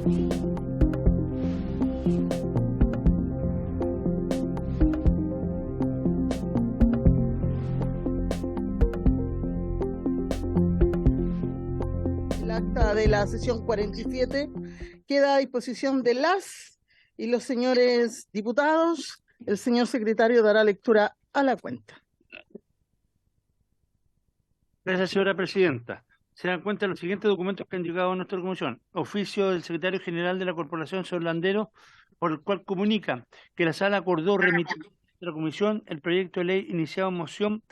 El acta de la sesión 47 queda a disposición de las y los señores diputados. El señor secretario dará lectura a la cuenta. Gracias, señora presidenta. Se dan cuenta los siguientes documentos que han llegado a nuestra comisión. Oficio del secretario general de la Corporación, señor Landero, por el cual comunica que la sala acordó remitir a la comisión el proyecto de ley iniciado en moción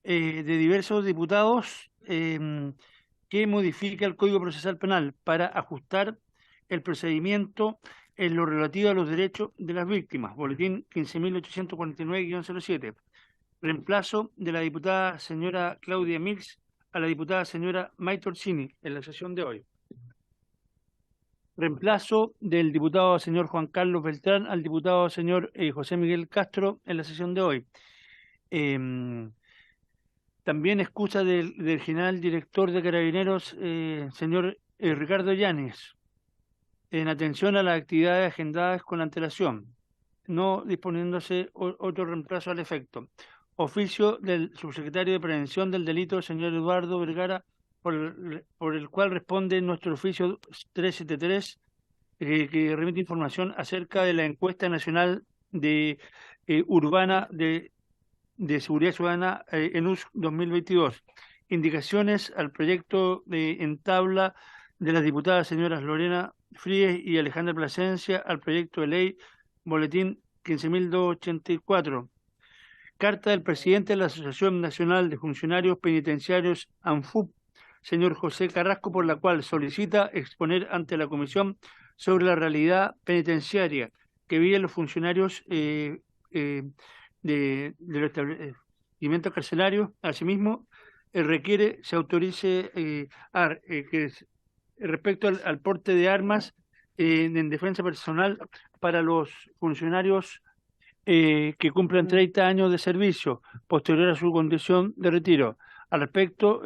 de diversos diputados que modifica el Código Procesal Penal para ajustar el procedimiento en lo relativo a los derechos de las víctimas. Boletín 15.849-07. Reemplazo de la diputada señora Claudia Mills a la diputada señora Maite Orsini en la sesión de hoy. Reemplazo del diputado señor Juan Carlos Beltrán al diputado señor José Miguel Castro en la sesión de hoy. También excusa del general director de Carabineros, señor Ricardo Yáñez, en atención a las actividades agendadas con antelación, no disponiéndose otro reemplazo al efecto. Oficio del subsecretario de Prevención del Delito, señor Eduardo Vergara, por el cual responde nuestro oficio 373, que remite información acerca de la encuesta nacional de urbana de Seguridad Ciudadana ENUS 2022. Indicaciones al proyecto en tabla de las diputadas señoras Lorena Fríes y Alejandra Plasencia al proyecto de ley boletín 15.284. Carta del presidente de la Asociación Nacional de Funcionarios Penitenciarios ANFUP, señor José Carrasco, por la cual solicita exponer ante la Comisión sobre la realidad penitenciaria que viven los funcionarios de los establecimientos carcelarios. Asimismo, requiere se autorice que respecto al porte de armas en defensa personal para los funcionarios que cumplan 30 años de servicio posterior a su condición de retiro. Al respecto,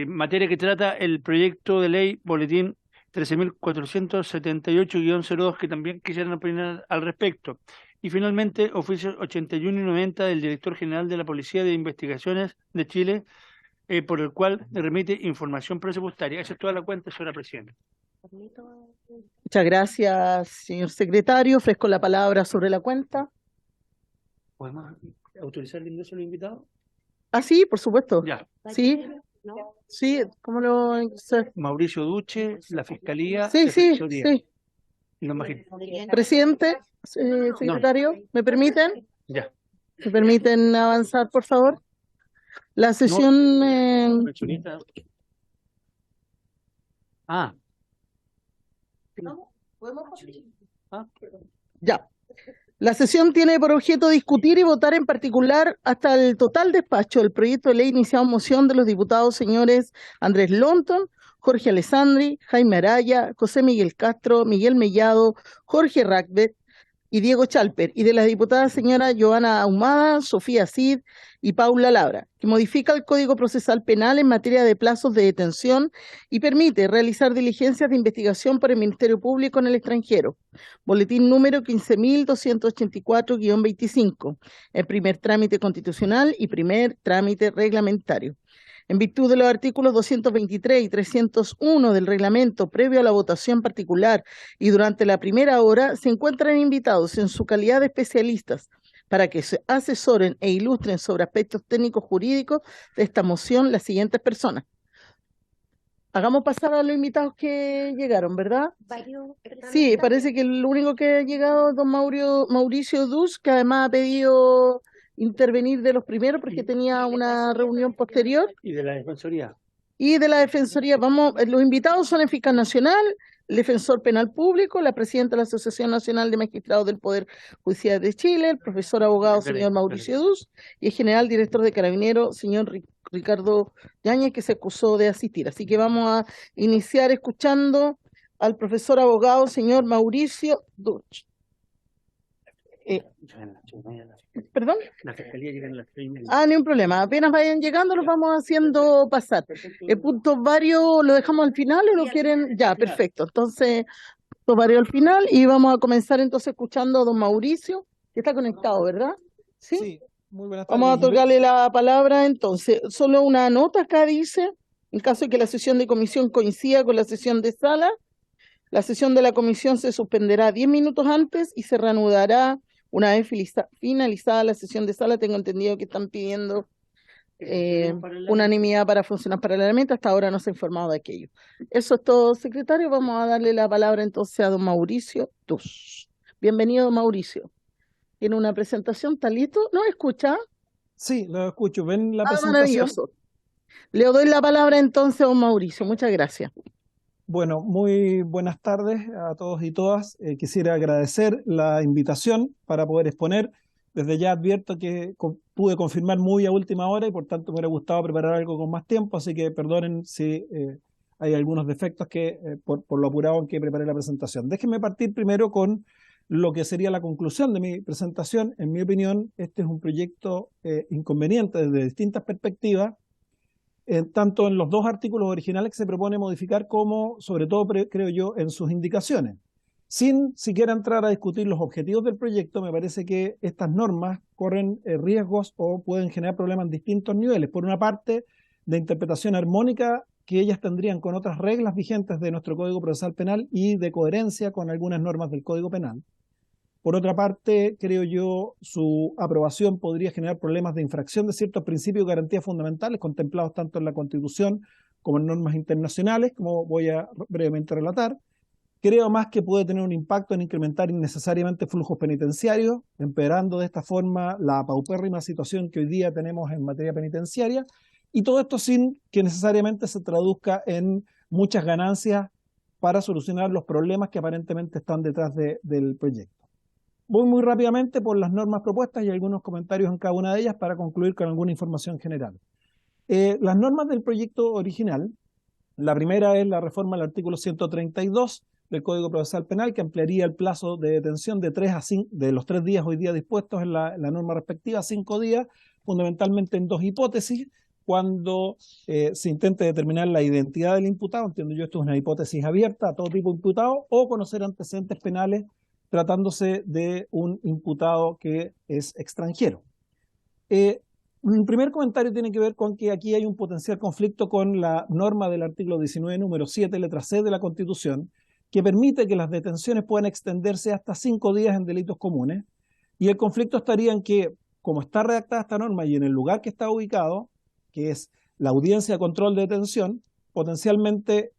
materia que trata el proyecto de ley boletín 13.478-02, que también quisieran opinar al respecto. Y finalmente, oficios 81 y 90 del director general de la Policía de Investigaciones de Chile, por el cual remite información presupuestaria. Esa es toda la cuenta, señora presidenta. Muchas gracias, señor secretario. Ofrezco la palabra sobre la cuenta. ¿Podemos autorizar el ingreso de los invitados? Ah, sí, por supuesto. Ya. Sí, sí, ¿cómo lo...? Mauricio Duche, la Fiscalía, Sí, la sí, Defensoría sí. y los magistrados. Presidente, secretario, ¿me permiten? Ya. ¿Me permiten avanzar, por favor? La sesión... Pensionista. Ah. Ya. La sesión tiene por objeto discutir y votar en particular hasta el total despacho del proyecto de ley iniciado en moción de los diputados señores Andrés Lonton, Jorge Alessandri, Jaime Araya, José Miguel Castro, Miguel Mellado, Jorge Rackbet y Diego Chalper, y de las diputadas señora Giovanna Ahumada, Sofía Cid y Paula Labra, que modifica el Código Procesal Penal en materia de plazos de detención y permite realizar diligencias de investigación por el Ministerio Público en el extranjero. Boletín número 15.284-25, en primer trámite constitucional y primer trámite reglamentario. En virtud de los artículos 223 y 301 del reglamento, previo a la votación particular y durante la primera hora, se encuentran invitados en su calidad de especialistas para que se asesoren e ilustren sobre aspectos técnicos jurídicos de esta moción las siguientes personas. Hagamos pasar a los invitados que llegaron, ¿verdad? Sí, parece que el único que ha llegado es don Mauricio Dus, que además ha pedido intervenir de los primeros porque tenía una reunión posterior. Y de la Defensoría. Y de la Defensoría, los invitados son el Fiscal Nacional, el Defensor Penal Público, la Presidenta de la Asociación Nacional de Magistrados del Poder Judicial de Chile, el profesor abogado señor Mauricio Dus y el general director de Carabineros, señor Ricardo Yáñez, que se acusó de asistir. Así que vamos a iniciar escuchando al profesor abogado señor Mauricio Dus. ¿Perdón? La fiscalía llega a las 3:30. Ah, ni un problema. Apenas vayan llegando, los vamos haciendo pasar. El punto varios, ¿lo dejamos al final o lo quieren? Ya, perfecto. Entonces, punto varios al final y vamos a comenzar entonces escuchando a don Mauricio, que está conectado, ¿verdad? Sí. Sí, muy buenas Vamos a tardes. tocarle la palabra entonces. Solo una nota acá dice, en caso de que la sesión de comisión coincida con la sesión de sala, la sesión de la comisión se suspenderá 10 minutos antes y se reanudará una vez finalizada la sesión de sala. Tengo entendido que están pidiendo unanimidad para funcionar paralelamente. Hasta ahora no se ha informado de aquello. Eso es todo, secretario. Vamos a darle la palabra entonces a don Mauricio Tus. Bienvenido, don Mauricio. Tiene una presentación, ¿está listo? ¿No escucha? Sí, lo escucho. ¿Ven la Ah, presentación? maravilloso. Le doy la palabra entonces a don Mauricio. Muchas gracias. Bueno, muy buenas tardes a todos y todas. Quisiera agradecer la invitación para poder exponer. Desde ya advierto que pude confirmar muy a última hora y por tanto me hubiera gustado preparar algo con más tiempo, así que perdonen si hay algunos defectos que por lo apurado en que preparé la presentación. Déjenme partir primero con lo que sería la conclusión de mi presentación. En mi opinión, este es un proyecto inconveniente desde distintas perspectivas, tanto en los dos artículos originales que se propone modificar como, sobre todo, creo yo, en sus indicaciones. Sin siquiera entrar a discutir los objetivos del proyecto, me parece que estas normas corren riesgos o pueden generar problemas en distintos niveles. Por una parte, de interpretación armónica que ellas tendrían con otras reglas vigentes de nuestro Código Procesal Penal y de coherencia con algunas normas del Código Penal. Por otra parte, creo yo, su aprobación podría generar problemas de infracción de ciertos principios y garantías fundamentales contemplados tanto en la Constitución como en normas internacionales, como voy a brevemente relatar. Creo más que puede tener un impacto en incrementar innecesariamente flujos penitenciarios, empeorando de esta forma la paupérrima situación que hoy día tenemos en materia penitenciaria, y todo esto sin que necesariamente se traduzca en muchas ganancias para solucionar los problemas que aparentemente están detrás del proyecto. Voy muy rápidamente por las normas propuestas y algunos comentarios en cada una de ellas para concluir con alguna información general. Las normas del proyecto original, la primera es la reforma al artículo 132 del Código Procesal Penal, que ampliaría el plazo de detención de los 3 días hoy día dispuestos en la norma respectiva a 5 días, fundamentalmente en dos hipótesis. Cuando se intente determinar la identidad del imputado, entiendo yo esto es una hipótesis abierta a todo tipo de imputado, o conocer antecedentes penales tratándose de un imputado que es extranjero. Mi primer comentario tiene que ver con que aquí hay un potencial conflicto con la norma del artículo 19, número 7, letra C de la Constitución, que permite que las detenciones puedan extenderse hasta 5 días en delitos comunes, y el conflicto estaría en que, como está redactada esta norma y en el lugar que está ubicado, que es la audiencia de control de detención, potencialmente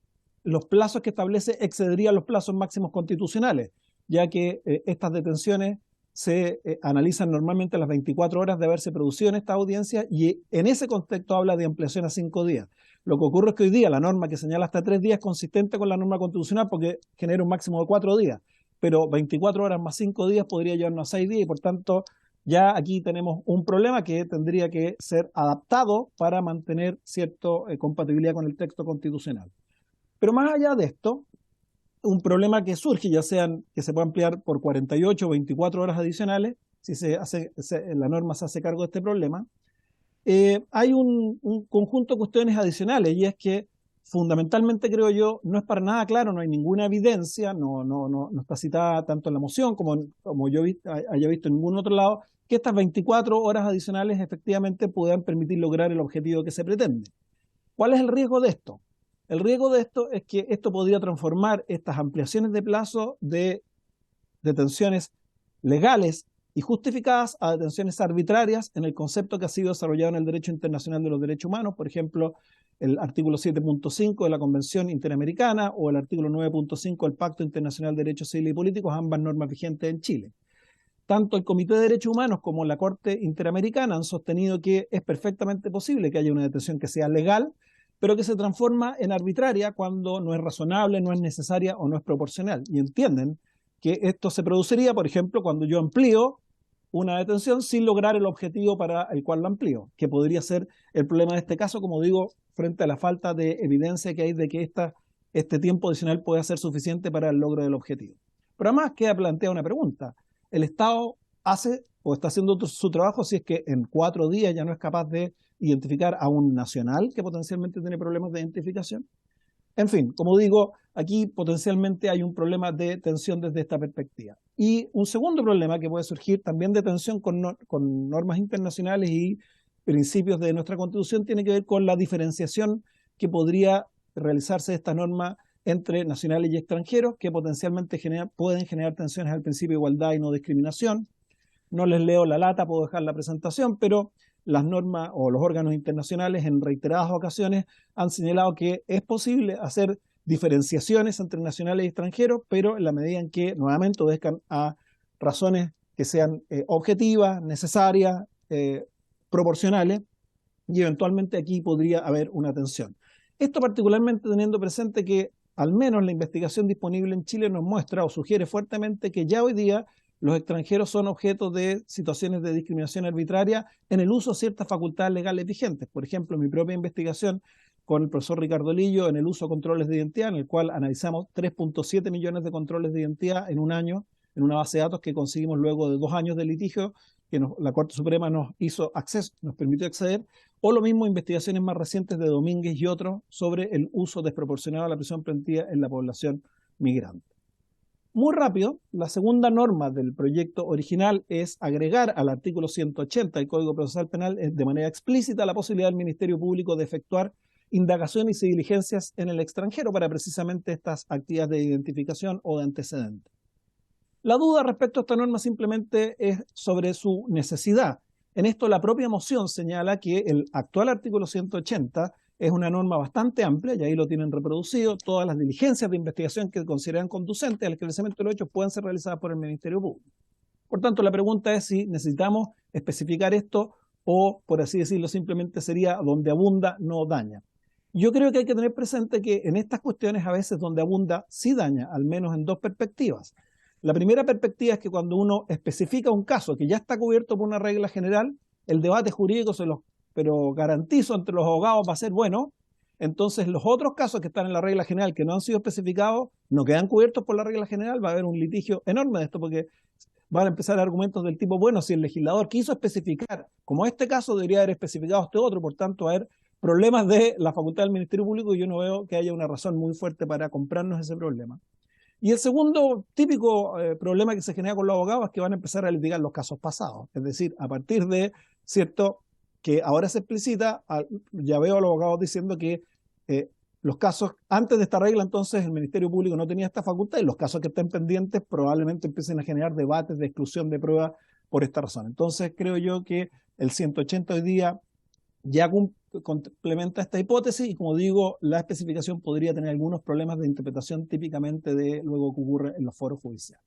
los plazos que establece excederían los plazos máximos constitucionales, ya que estas detenciones se analizan normalmente a las 24 horas de haberse producido en esta audiencia, y en ese contexto habla de ampliación a 5 días. Lo que ocurre es que hoy día la norma que señala hasta 3 días es consistente con la norma constitucional porque genera un máximo de 4 días, pero 24 horas más 5 días podría llevarnos a 6 días y por tanto ya aquí tenemos un problema que tendría que ser adaptado para mantener cierta compatibilidad con el texto constitucional. Pero más allá de esto, un problema que surge, ya sean que se pueda ampliar por 48 o 24 horas adicionales, si la norma se hace cargo de este problema, hay un conjunto de cuestiones adicionales, y es que fundamentalmente, creo yo, no es para nada claro, no hay ninguna evidencia, no está citada tanto en la moción como yo haya visto en ningún otro lado, que estas 24 horas adicionales efectivamente puedan permitir lograr el objetivo que se pretende. ¿Cuál es el riesgo de esto? El riesgo de esto es que esto podría transformar estas ampliaciones de plazo de detenciones legales y justificadas a detenciones arbitrarias en el concepto que ha sido desarrollado en el derecho internacional de los derechos humanos, por ejemplo, el artículo 7.5 de la Convención Interamericana o el artículo 9.5 del Pacto Internacional de Derechos Civiles y Políticos, ambas normas vigentes en Chile. Tanto el Comité de Derechos Humanos como la Corte Interamericana han sostenido que es perfectamente posible que haya una detención que sea legal, pero que se transforma en arbitraria cuando no es razonable, no es necesaria o no es proporcional. Y entienden que esto se produciría, por ejemplo, cuando yo amplío una detención sin lograr el objetivo para el cual la amplío, que podría ser el problema de este caso, como digo, frente a la falta de evidencia que hay de que este tiempo adicional pueda ser suficiente para el logro del objetivo. Pero además queda planteada una pregunta. ¿El Estado hace o está haciendo su trabajo si es que en 4 días ya no es capaz de identificar a un nacional que potencialmente tiene problemas de identificación. En fin, como digo, aquí potencialmente hay un problema de tensión desde esta perspectiva. Y un segundo problema que puede surgir también de tensión con normas internacionales y principios de nuestra Constitución tiene que ver con la diferenciación que podría realizarse de esta norma entre nacionales y extranjeros, que potencialmente pueden generar tensiones al principio de igualdad y no discriminación. No les leo la lata, puedo dejar la presentación, pero las normas o los órganos internacionales en reiteradas ocasiones han señalado que es posible hacer diferenciaciones entre nacionales y extranjeros, pero en la medida en que nuevamente obedezcan a razones que sean objetivas, necesarias, proporcionales, y eventualmente aquí podría haber una tensión. Esto particularmente teniendo presente que al menos la investigación disponible en Chile nos muestra o sugiere fuertemente que ya hoy día los extranjeros son objeto de situaciones de discriminación arbitraria en el uso de ciertas facultades legales vigentes. Por ejemplo, en mi propia investigación con el profesor Ricardo Lillo en el uso de controles de identidad, en el cual analizamos 3.7 millones de controles de identidad en un año, en una base de datos que conseguimos luego de 2 años de litigio, que la Corte Suprema nos hizo acceso, nos permitió acceder, o lo mismo investigaciones más recientes de Domínguez y otros sobre el uso desproporcionado de la prisión preventiva en la población migrante. Muy rápido, la segunda norma del proyecto original es agregar al artículo 180 del Código Procesal Penal de manera explícita la posibilidad del Ministerio Público de efectuar indagaciones y diligencias en el extranjero para precisamente estas actividades de identificación o de antecedentes. La duda respecto a esta norma simplemente es sobre su necesidad. En esto la propia moción señala que el actual artículo 180 es una norma bastante amplia, y ahí lo tienen reproducido. Todas las diligencias de investigación que consideran conducentes al esclarecimiento de los hechos pueden ser realizadas por el Ministerio Público. Por tanto, la pregunta es si necesitamos especificar esto o, por así decirlo, simplemente sería donde abunda, no daña. Yo creo que hay que tener presente que en estas cuestiones a veces donde abunda sí daña, al menos en 2 perspectivas. La primera perspectiva es que cuando uno especifica un caso que ya está cubierto por una regla general, el debate jurídico pero garantizo entre los abogados va a ser bueno. Entonces los otros casos que están en la regla general que no han sido especificados no quedan cubiertos por la regla general. Va a haber un litigio enorme de esto porque van a empezar argumentos del tipo, bueno, si el legislador quiso especificar, como este caso debería haber especificado este otro, por tanto va a haber problemas de la facultad del Ministerio Público y yo no veo que haya una razón muy fuerte para comprarnos ese problema. Y el segundo típico problema que se genera con los abogados es que van a empezar a litigar los casos pasados. Es decir, a partir de cierto que ahora se explicita, ya veo a los abogados diciendo que los casos, antes de esta regla entonces el Ministerio Público no tenía esta facultad y los casos que estén pendientes probablemente empiecen a generar debates de exclusión de prueba por esta razón. Entonces creo yo que el 180 hoy día ya complementa esta hipótesis y como digo, la especificación podría tener algunos problemas de interpretación típicamente de luego que ocurre en los foros judiciales.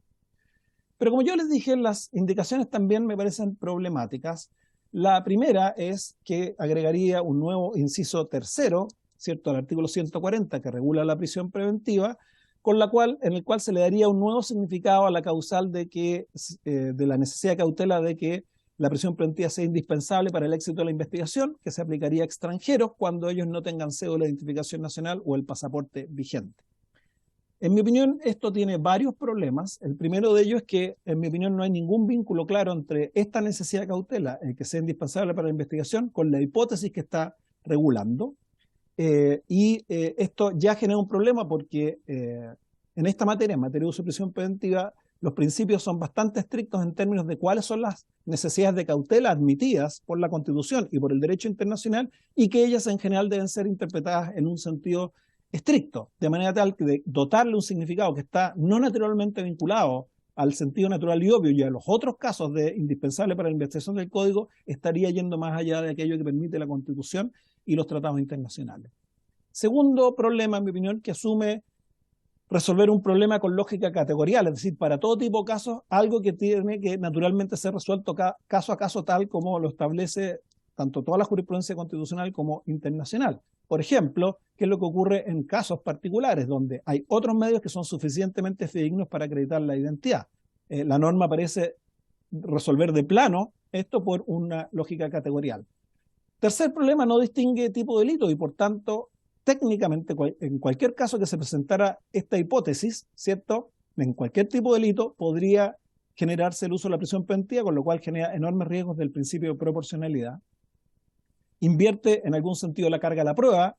Pero como yo les dije, las indicaciones también me parecen problemáticas. La primera es que agregaría un nuevo inciso tercero, ¿cierto?, al artículo 140 que regula la prisión preventiva, en el cual se le daría un nuevo significado a la causal de la necesidad de cautela de que la prisión preventiva sea indispensable para el éxito de la investigación, que se aplicaría a extranjeros cuando ellos no tengan cédula de identificación nacional o el pasaporte vigente. En mi opinión, esto tiene varios problemas. El primero de ellos es que, en mi opinión, no hay ningún vínculo claro entre esta necesidad de cautela, el que sea indispensable para la investigación, con la hipótesis que está regulando. Esto ya genera un problema porque en esta materia, en materia de uso de prisión preventiva, los principios son bastante estrictos en términos de cuáles son las necesidades de cautela admitidas por la Constitución y por el derecho internacional y que ellas en general deben ser interpretadas en un sentido estricto, de manera tal que de dotarle un significado que está no naturalmente vinculado al sentido natural y obvio y a los otros casos de indispensable para la investigación del Código, estaría yendo más allá de aquello que permite la Constitución y los tratados internacionales. Segundo problema, en mi opinión, que asume resolver un problema con lógica categorial, es decir, para todo tipo de casos, algo que tiene que naturalmente ser resuelto caso a caso tal como lo establece tanto toda la jurisprudencia constitucional como internacional. Por ejemplo, ¿qué es lo que ocurre en casos particulares donde hay otros medios que son suficientemente fidedignos para acreditar la identidad? La norma parece resolver de plano esto por una lógica categorial. Tercer problema, no distingue tipo de delito y por tanto técnicamente, en cualquier caso que se presentara esta hipótesis, ¿cierto?, en cualquier tipo de delito podría generarse el uso de la prisión preventiva, con lo cual genera enormes riesgos del principio de proporcionalidad. Invierte en algún sentido la carga de la prueba.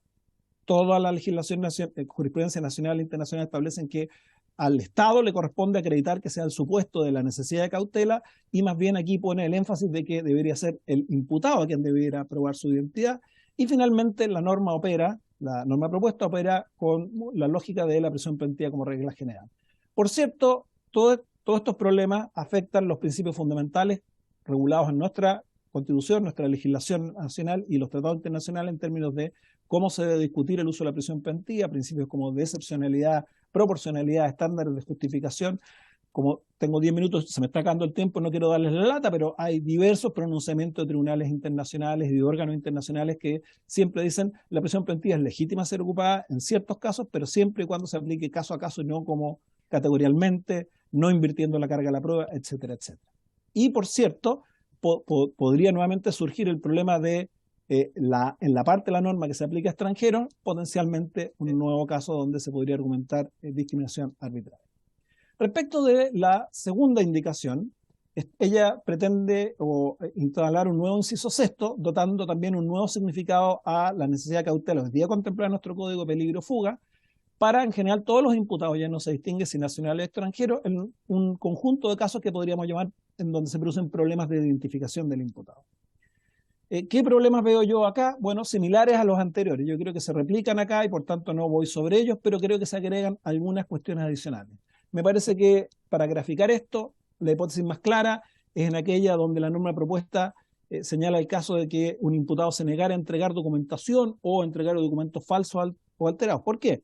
Toda la legislación jurisprudencia nacional e internacional establecen que al Estado le corresponde acreditar que sea el supuesto de la necesidad de cautela, y más bien aquí pone el énfasis de que debería ser el imputado a quien debiera probar su identidad. Y finalmente la norma propuesta opera con la lógica de la prisión preventiva como regla general. Por cierto, todos estos problemas afectan los principios fundamentales regulados en nuestra Constitución, nuestra legislación nacional y los tratados internacionales en términos de cómo se debe discutir el uso de la prisión preventiva, principios como de excepcionalidad, proporcionalidad, estándares de justificación. Como tengo 10 minutos, se me está acabando el tiempo, no quiero darles la lata, pero hay diversos pronunciamientos de tribunales internacionales y de órganos internacionales que siempre dicen la prisión preventiva es legítima ser ocupada en ciertos casos, pero siempre y cuando se aplique caso a caso y no como categorialmente, no invirtiendo la carga de la prueba, etcétera, etcétera. Y por cierto, podría nuevamente surgir el problema de en la parte de la norma que se aplica a extranjeros, potencialmente un nuevo caso donde se podría argumentar discriminación arbitraria. Respecto de la segunda indicación, ella pretende instalar un nuevo inciso sexto, dotando también un nuevo significado a la necesidad de cautela hoy día contemplada en nuestro Código de Peligro-Fuga, para en general todos los imputados, ya no se distingue si nacionales o extranjeros, en un conjunto de casos que podríamos llamar en donde se producen problemas de identificación del imputado. ¿Qué problemas veo yo acá? Bueno, similares a los anteriores. Yo creo que se replican acá y por tanto no voy sobre ellos, pero creo que se agregan algunas cuestiones adicionales. Me parece que para graficar esto, la hipótesis más clara es en aquella donde la norma propuesta señala el caso de que un imputado se negara a entregar documentación o entregar documentos falsos o alterados. ¿Por qué?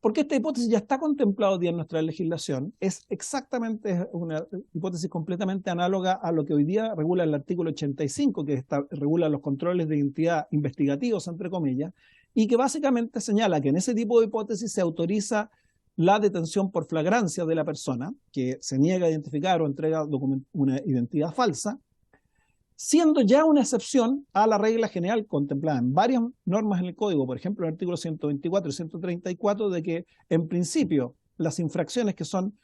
Porque esta hipótesis ya está contemplada hoy día en nuestra legislación, es exactamente una hipótesis completamente análoga a lo que hoy día regula el artículo 85, que regula los controles de identidad investigativos, entre comillas, y que básicamente señala que en ese tipo de hipótesis se autoriza la detención por flagrancia de la persona que se niega a identificar o entrega una identidad falsa, siendo ya una excepción a la regla general contemplada en varias normas en el Código, por ejemplo, en el artículo 124 y 134, de que en principio las infracciones que son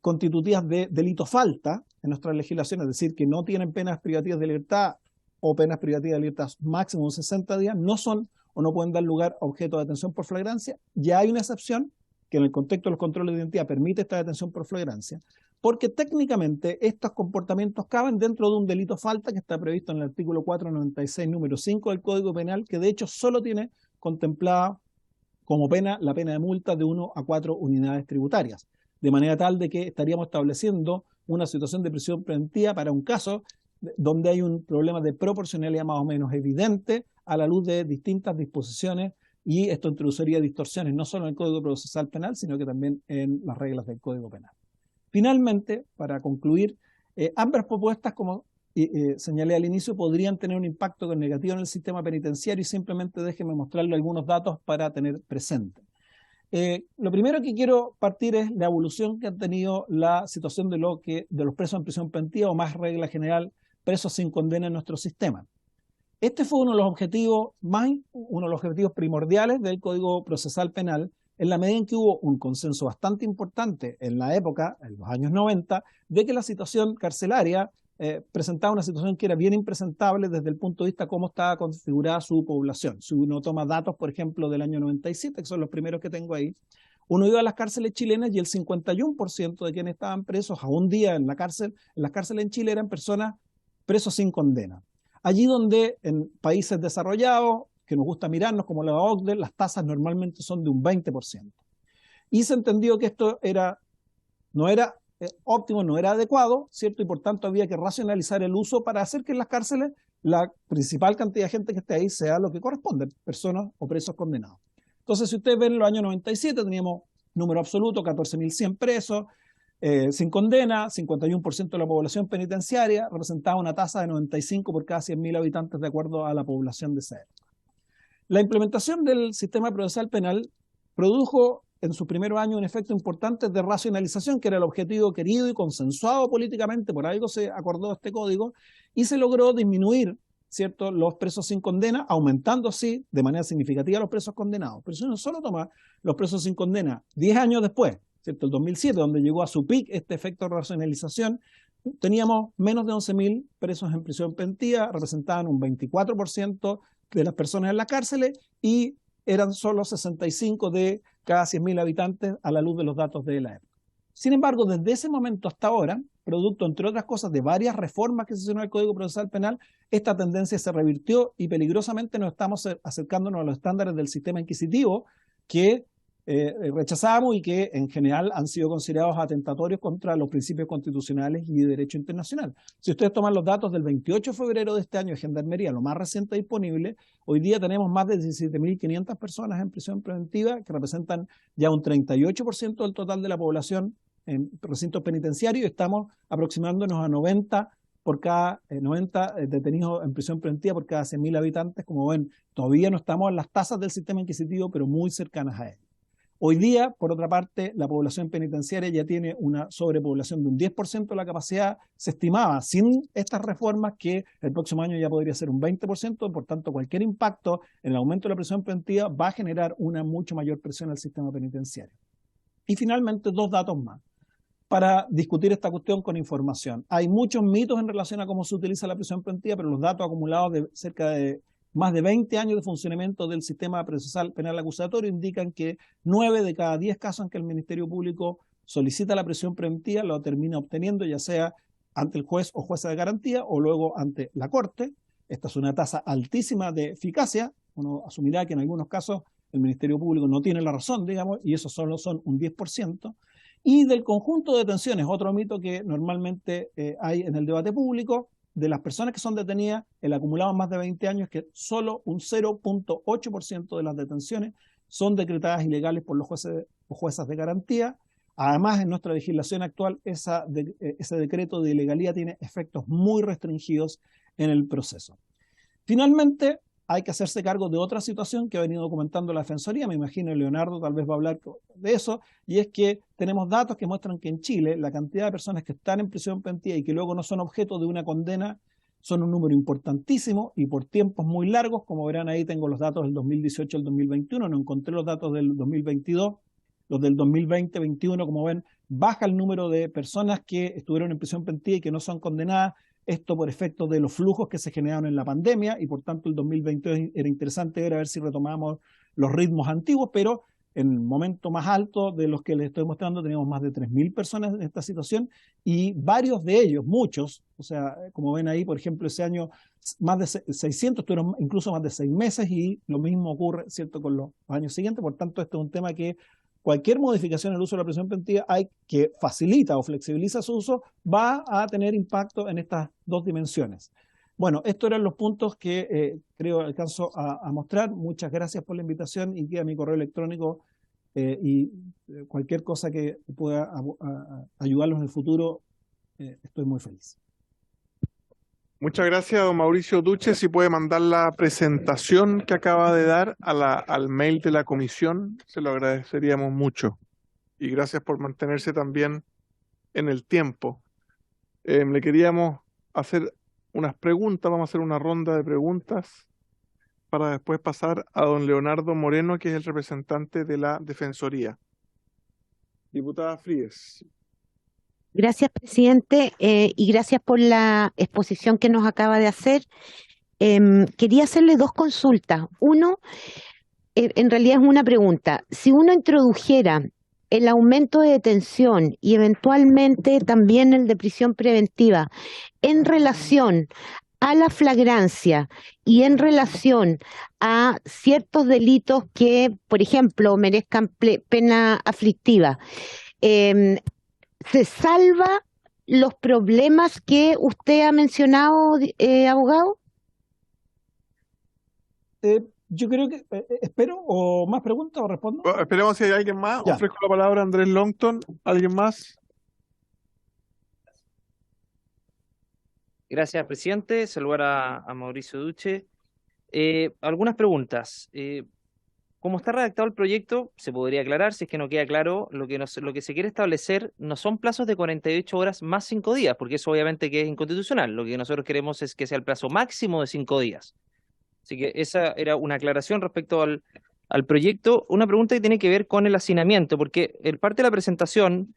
constitutivas de delito falta en nuestra legislación, es decir, que no tienen penas privativas de libertad o penas privativas de libertad máximo de 60 días, no son o no pueden dar lugar a objeto de detención por flagrancia. Ya hay una excepción que en el contexto de los controles de identidad permite esta detención por flagrancia, porque técnicamente estos comportamientos caben dentro de un delito falta que está previsto en el artículo 496, número 5 del Código Penal, que de hecho solo tiene contemplada como pena la pena de multa de 1 a 4 unidades tributarias, de manera tal de que estaríamos estableciendo una situación de prisión preventiva para un caso donde hay un problema de proporcionalidad más o menos evidente a la luz de distintas disposiciones, y esto introduciría distorsiones no solo en el Código Procesal Penal, sino que también en las reglas del Código Penal. Finalmente, para concluir, ambas propuestas, como señalé al inicio, podrían tener un impacto negativo en el sistema penitenciario, y simplemente déjenme mostrarle algunos datos para tener presente. Lo primero que quiero partir es la evolución que ha tenido la situación de los presos en prisión preventiva, o más regla general, presos sin condena en nuestro sistema. Este fue uno de los objetivos primordiales del Código Procesal Penal, en la medida en que hubo un consenso bastante importante en la época, en los años 90, de que la situación carcelaria presentaba una situación que era bien impresentable desde el punto de vista de cómo estaba configurada su población. Si uno toma datos, por ejemplo, del año 97, que son los primeros que tengo ahí, uno iba a las cárceles chilenas y el 51% de quienes estaban presos a un día en las cárceles en Chile eran personas presos sin condena. Allí donde en países desarrollados, que nos gusta mirarnos como la OCDE, las tasas normalmente son de un 20%. Y se entendió que esto no era óptimo, no era adecuado, ¿cierto? Y por tanto había que racionalizar el uso para hacer que en las cárceles la principal cantidad de gente que esté ahí sea lo que corresponde, personas o presos condenados. Entonces, si ustedes ven en los años 97, teníamos número absoluto, 14.100 presos, sin condena, 51% de la población penitenciaria, representaba una tasa de 95 por cada 100.000 habitantes de acuerdo a la población de esa época. La implementación del sistema procesal penal produjo en sus primeros años un efecto importante de racionalización, que era el objetivo querido y consensuado políticamente, por algo se acordó este código, y se logró disminuir, ¿cierto?, los presos sin condena, aumentando así de manera significativa los presos condenados. Pero si uno solo toma los presos sin condena 10 años después, ¿cierto?, el 2007, donde llegó a su pic este efecto de racionalización, teníamos menos de 11.000 presos en prisión preventiva, representaban un 24% de las personas en las cárceles y eran solo 65 de cada 100.000 habitantes a la luz de los datos de la época. Sin embargo, desde ese momento hasta ahora, producto, entre otras cosas, de varias reformas que se hicieron al Código Procesal Penal, esta tendencia se revirtió y peligrosamente nos estamos acercándonos a los estándares del sistema inquisitivo que rechazamos y que en general han sido considerados atentatorios contra los principios constitucionales y de derecho internacional. Si ustedes toman los datos del 28 de febrero de este año de Gendarmería, lo más reciente disponible, hoy día tenemos más de 17.500 personas en prisión preventiva, que representan ya un 38% del total de la población en recintos penitenciarios, y estamos aproximándonos a 90 detenidos en prisión preventiva por cada 100.000 habitantes. Como ven, todavía no estamos en las tasas del sistema inquisitivo, pero muy cercanas a él. Hoy día, por otra parte, la población penitenciaria ya tiene una sobrepoblación de un 10% de la capacidad. Se estimaba, sin estas reformas, que el próximo año ya podría ser un 20%, por tanto, cualquier impacto en el aumento de la presión preventiva va a generar una mucho mayor presión al sistema penitenciario. Y finalmente, dos datos más para discutir esta cuestión con información. Hay muchos mitos en relación a cómo se utiliza la prisión preventiva, pero los datos acumulados de cerca de más de 20 años de funcionamiento del sistema procesal penal acusatorio indican que 9 de cada 10 casos en que el Ministerio Público solicita la prisión preventiva lo termina obteniendo, ya sea ante el juez o jueza de garantía o luego ante la Corte. Esta es una tasa altísima de eficacia. Uno asumirá que en algunos casos el Ministerio Público no tiene la razón, digamos, y eso solo son un 10%. Y del conjunto de detenciones, otro mito que normalmente hay en el debate público, de las personas que son detenidas, el acumulado en más de 20 años, que solo un 0.8% de las detenciones son decretadas ilegales por los jueces o juezas de garantía. Además, en nuestra legislación actual, ese decreto de ilegalidad tiene efectos muy restringidos en el proceso. Finalmente, hay que hacerse cargo de otra situación que ha venido documentando la Defensoría. Me imagino Leonardo tal vez va a hablar de eso, y es que tenemos datos que muestran que en Chile la cantidad de personas que están en prisión preventiva y que luego no son objeto de una condena son un número importantísimo y por tiempos muy largos. Como verán, ahí tengo los datos del 2018 al 2021, no encontré los datos del 2022. Los del 2020-21, como ven, baja el número de personas que estuvieron en prisión preventiva y que no son condenadas. Esto por efecto de los flujos que se generaron en la pandemia, y por tanto el 2022 era interesante ver a ver si retomamos los ritmos antiguos, pero en el momento más alto de los que les estoy mostrando tenemos más de 3.000 personas en esta situación, y varios de ellos, muchos, o sea, como ven ahí, por ejemplo, ese año más de 600 estuvieron incluso más de 6 meses, y lo mismo ocurre, ¿cierto?, con los años siguientes. Por tanto, esto es un tema que cualquier modificación en el uso de la prisión preventiva que facilita o flexibiliza su uso va a tener impacto en estas dos dimensiones. Bueno, estos eran los puntos que creo alcanzo a mostrar. Muchas gracias por la invitación, y queda mi correo electrónico y cualquier cosa que pueda ayudarlos en el futuro, estoy muy feliz. Muchas gracias, don Mauricio Duche. Si puede mandar la presentación que acaba de dar al mail de la comisión, se lo agradeceríamos mucho. Y gracias por mantenerse también en el tiempo. Le queríamos hacer unas preguntas, vamos a hacer una ronda de preguntas para después pasar a don Leonardo Moreno, que es el representante de la Defensoría. Diputada Fríes. Gracias, presidente, y gracias por la exposición que nos acaba de hacer. Quería hacerle dos consultas. Uno, en realidad es una pregunta. Si uno introdujera el aumento de detención y eventualmente también el de prisión preventiva en relación a la flagrancia y en relación a ciertos delitos que, por ejemplo, merezcan pena aflictiva, ¿se salva los problemas que usted ha mencionado, abogado? Yo creo que, espero, o más preguntas o respondo. Esperemos si hay alguien más. Ya. Ofrezco la palabra a Andrés Longton. ¿Alguien más? Gracias, presidente. Saludar a Mauricio Duche. Algunas preguntas. Como está redactado el proyecto, se podría aclarar, si es que no queda claro, lo que se quiere establecer no son plazos de 48 horas más 5 días, porque eso obviamente que es inconstitucional. Lo que nosotros queremos es que sea el plazo máximo de 5 días. Así que esa era una aclaración respecto al proyecto. Una pregunta que tiene que ver con el hacinamiento, porque en parte de la presentación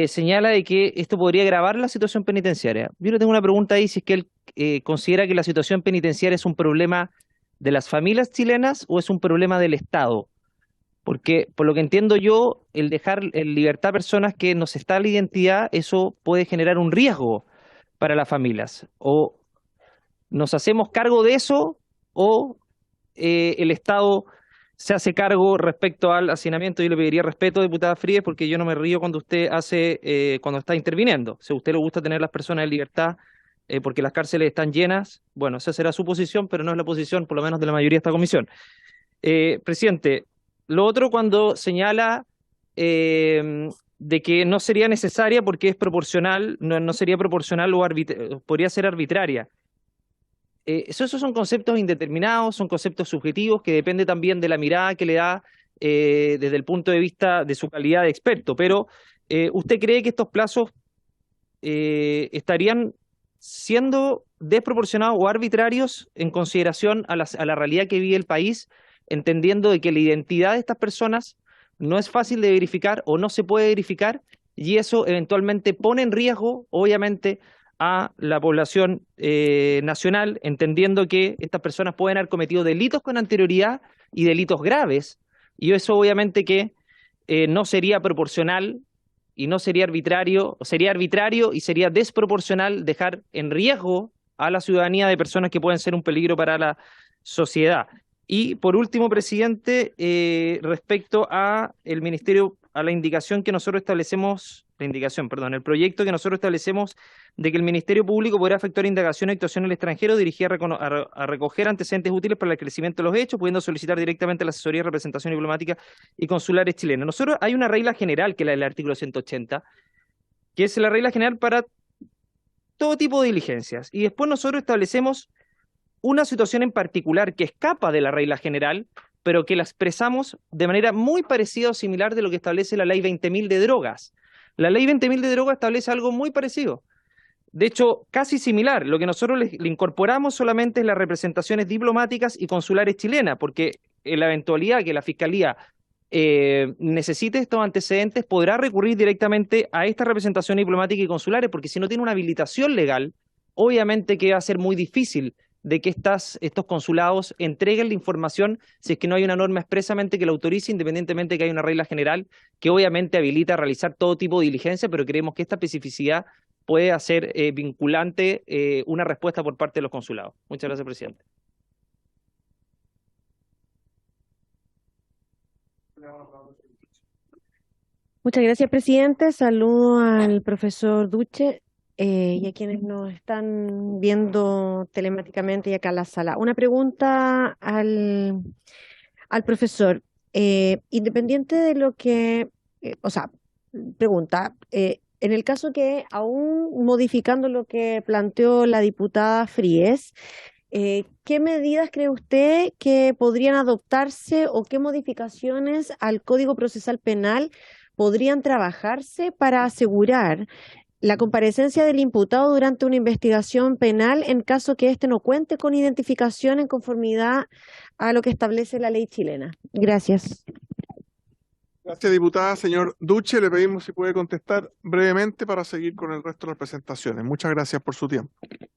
señala de que esto podría agravar la situación penitenciaria. Yo le tengo una pregunta ahí, si es que él considera que la situación penitenciaria es un problema de las familias chilenas o es un problema del Estado. Porque, por lo que entiendo yo, el dejar en libertad a personas que no se está la identidad, eso puede generar un riesgo para las familias. O nos hacemos cargo de eso, o el Estado se hace cargo respecto al hacinamiento. Yo le pediría respeto, diputada Fríes, porque yo no me río cuando usted cuando está interviniendo. Si a usted le gusta tener las personas en libertad porque las cárceles están llenas, bueno, esa será su posición, pero no es la posición, por lo menos, de la mayoría de esta comisión. Presidente, lo otro cuando señala de que no sería necesaria porque es proporcional, no sería proporcional o podría ser arbitraria. Esos son conceptos indeterminados, son conceptos subjetivos que depende también de la mirada que le da desde el punto de vista de su calidad de experto. Pero, ¿usted cree que estos plazos estarían siendo desproporcionados o arbitrarios en consideración a la realidad que vive el país, entendiendo de que la identidad de estas personas no es fácil de verificar o no se puede verificar, y eso eventualmente pone en riesgo, obviamente, a la población nacional, entendiendo que estas personas pueden haber cometido delitos con anterioridad y delitos graves, y eso obviamente que no sería proporcional y no sería arbitrario, sería arbitrario y sería desproporcional dejar en riesgo a la ciudadanía de personas que pueden ser un peligro para la sociedad. Y por último, presidente, respecto a el ministerio, a la indicación que nosotros establecemos, el proyecto que nosotros establecemos de que el Ministerio Público podrá efectuar indagación y actuación en el extranjero dirigida a recoger antecedentes útiles para el esclarecimiento de los hechos, pudiendo solicitar directamente la asesoría de representación diplomática y consulares chilenas. Nosotros hay una regla general que es la del artículo 180, que es la regla general para todo tipo de diligencias. Y después nosotros establecemos una situación en particular que escapa de la regla general, pero que la expresamos de manera muy parecida o similar de lo que establece la Ley 20.000 de drogas. La Ley 20.000 de drogas establece algo muy parecido. De hecho, casi similar. Lo que nosotros le incorporamos solamente es las representaciones diplomáticas y consulares chilenas, porque en la eventualidad que la Fiscalía necesite estos antecedentes, podrá recurrir directamente a estas representaciones diplomáticas y consulares, porque si no tiene una habilitación legal, obviamente que va a ser muy difícil de que estos consulados entreguen la información si es que no hay una norma expresamente que la autorice, independientemente de que haya una regla general que obviamente habilita a realizar todo tipo de diligencia, pero creemos que esta especificidad puede hacer vinculante una respuesta por parte de los consulados. Muchas gracias, presidente. Muchas gracias, presidente. Saludo al profesor Duche y a quienes nos están viendo telemáticamente y acá en la sala. Una pregunta al profesor. Independiente de lo que, pregunta, en el caso que, aún modificando lo que planteó la diputada Fríes, ¿qué medidas cree usted que podrían adoptarse o qué modificaciones al Código Procesal Penal podrían trabajarse para asegurar la comparecencia del imputado durante una investigación penal en caso que éste no cuente con identificación en conformidad a lo que establece la ley chilena? Gracias. Gracias, diputada. Señor Duche, le pedimos si puede contestar brevemente para seguir con el resto de las presentaciones. Muchas gracias por su tiempo.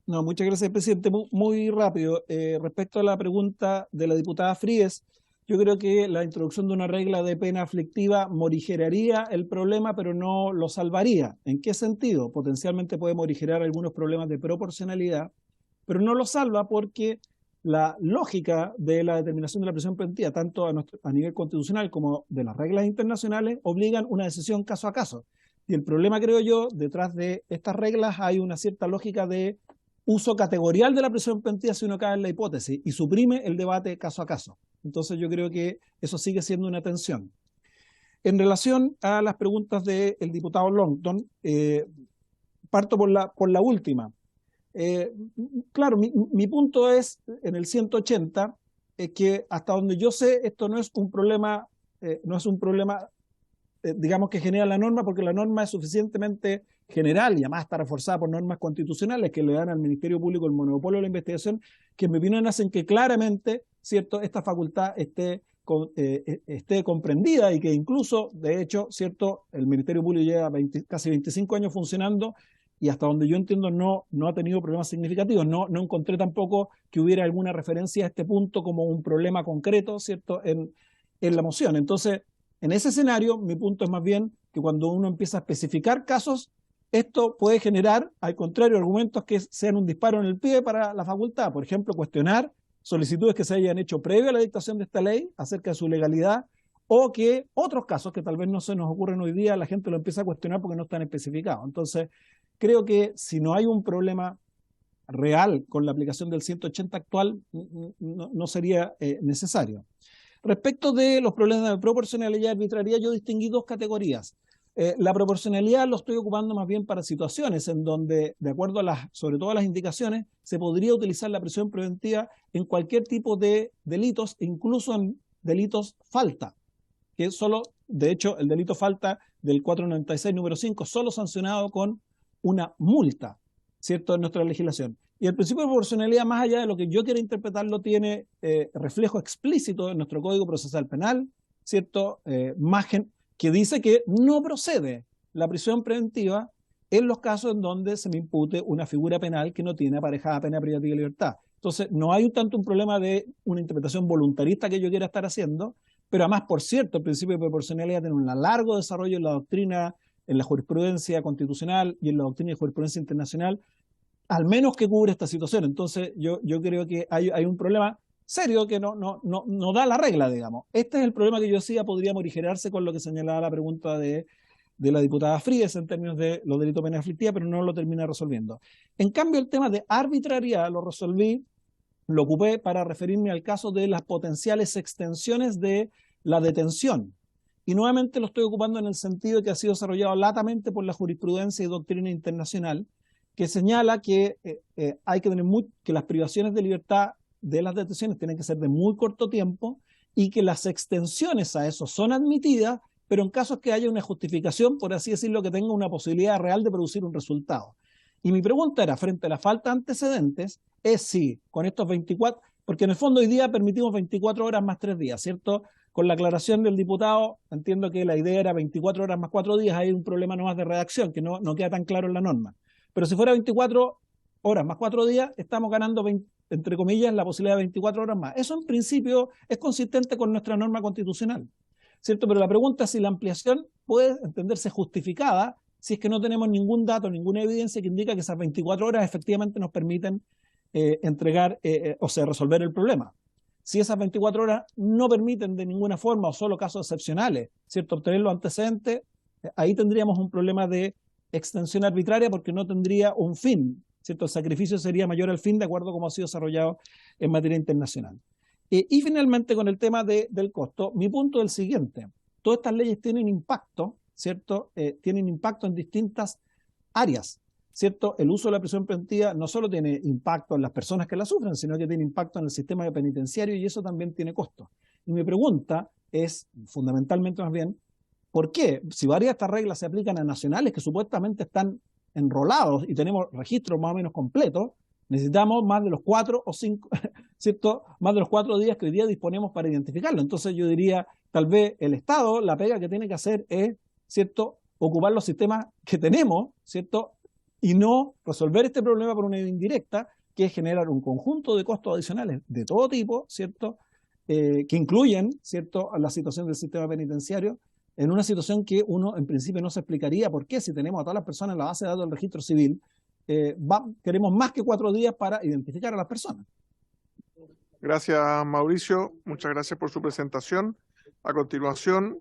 No, muchas gracias, presidente. Muy rápido. Respecto a la pregunta de la diputada Fríes, yo creo que la introducción de una regla de pena aflictiva morigeraría el problema, pero no lo salvaría. ¿En qué sentido? Potencialmente puede morigerar algunos problemas de proporcionalidad, pero no lo salva porque la lógica de la determinación de la prisión preventiva, tanto a nivel constitucional como de las reglas internacionales, obligan una decisión caso a caso. Y el problema, creo yo, detrás de estas reglas hay una cierta lógica de uso categorial de la prisión preventiva si uno cae en la hipótesis y suprime el debate caso a caso. Entonces yo creo que eso sigue siendo una tensión. En relación a las preguntas del diputado Longton, parto por la última. Claro, mi punto es, en el 180, es que hasta donde yo sé, esto no es un problema, digamos, que genera la norma, porque la norma es suficientemente general y además está reforzada por normas constitucionales que le dan al Ministerio Público el monopolio de la investigación, que en mi opinión hacen que claramente, ¿cierto?, esta facultad esté esté comprendida y que incluso, de hecho, ¿cierto? El Ministerio Público lleva casi 25 años funcionando y hasta donde yo entiendo no ha tenido problemas significativos. No encontré tampoco que hubiera alguna referencia a este punto como un problema concreto, ¿cierto? En la moción. Entonces, en ese escenario, mi punto es más bien que cuando uno empieza a especificar casos, esto puede generar, al contrario, argumentos que sean un disparo en el pie para la facultad. Por ejemplo, cuestionar solicitudes que se hayan hecho previo a la dictación de esta ley acerca de su legalidad, o que otros casos que tal vez no se nos ocurren hoy día, la gente lo empieza a cuestionar porque no están especificados. Entonces, creo que si no hay un problema real con la aplicación del 180 actual, no sería necesario. Respecto de los problemas de proporcionalidad y arbitrariedad, yo distinguí dos categorías. La proporcionalidad lo estoy ocupando más bien para situaciones en donde, de acuerdo a sobre todo a las indicaciones, se podría utilizar la prisión preventiva en cualquier tipo de delitos, incluso en delitos falta, que solo, de hecho, el delito falta del 496 número 5, solo sancionado con una multa, ¿cierto?, en nuestra legislación. Y el principio de proporcionalidad, más allá de lo que yo quiera interpretarlo, tiene reflejo explícito en nuestro Código Procesal Penal, ¿cierto?, que dice que no procede la prisión preventiva en los casos en donde se me impute una figura penal que no tiene aparejada pena privativa de libertad. Entonces, no hay tanto un problema de una interpretación voluntarista que yo quiera estar haciendo, pero además, por cierto, el principio de proporcionalidad tiene un largo desarrollo en la doctrina, en la jurisprudencia constitucional y en la doctrina de jurisprudencia internacional, al menos que cubre esta situación. Entonces, yo creo que hay un problema serio que no da la regla, digamos. Este es el problema que yo decía podría morigerarse con lo que señalaba la pregunta de la diputada Fríes en términos de los delitos de pena aflictiva, pero no lo termina resolviendo. En cambio, el tema de arbitrariedad lo ocupé para referirme al caso de las potenciales extensiones de la detención. Y nuevamente lo estoy ocupando en el sentido que ha sido desarrollado latamente por la jurisprudencia y doctrina internacional, que señala que hay que tener que las privaciones de libertad de las detenciones tienen que ser de muy corto tiempo y que las extensiones a eso son admitidas, pero en casos que haya una justificación, por así decirlo, que tenga una posibilidad real de producir un resultado. Y mi pregunta era, frente a la falta de antecedentes, es si con estos 24, porque en el fondo hoy día permitimos 24 horas más 3 días, ¿cierto? Con la aclaración del diputado, entiendo que la idea era 24 horas más 4 días, hay un problema nomás de redacción que no queda tan claro en la norma. Pero si fuera 24 horas más 4 días, estamos ganando, entre comillas, la posibilidad de 24 horas más. Eso en principio es consistente con nuestra norma constitucional, ¿cierto? Pero la pregunta es si la ampliación puede entenderse justificada si es que no tenemos ningún dato, ninguna evidencia que indica que esas 24 horas efectivamente nos permiten resolver el problema. Si esas 24 horas no permiten de ninguna forma o solo casos excepcionales, ¿cierto?, obtener los antecedentes, ahí tendríamos un problema de extensión arbitraria porque no tendría un fin, ¿cierto? El sacrificio sería mayor al fin de acuerdo a cómo ha sido desarrollado en materia internacional. Y finalmente con el tema del costo, mi punto es el siguiente. Todas estas leyes tienen impacto, ¿cierto? Tienen impacto en distintas áreas, ¿cierto? El uso de la prisión preventiva no solo tiene impacto en las personas que la sufren, sino que tiene impacto en el sistema penitenciario y eso también tiene costo. Y mi pregunta es, fundamentalmente más bien, ¿por qué? Si varias de estas reglas se aplican a nacionales que supuestamente están enrolados y tenemos registros más o menos completos, necesitamos más de los 4 o 5, ¿cierto? Más de los 4 días que hoy día disponemos para identificarlo. Entonces yo diría, tal vez el Estado, la pega que tiene que hacer es, ¿cierto?, ocupar los sistemas que tenemos, ¿cierto?, y no resolver este problema por una vía indirecta, que es generar un conjunto de costos adicionales de todo tipo, ¿cierto?, que incluyen, ¿cierto?, la situación del sistema penitenciario, en una situación que uno en principio no se explicaría por qué, si tenemos a todas las personas en la base de datos del registro civil, queremos más que 4 días para identificar a las personas. Gracias, Mauricio. Muchas gracias por su presentación. A continuación,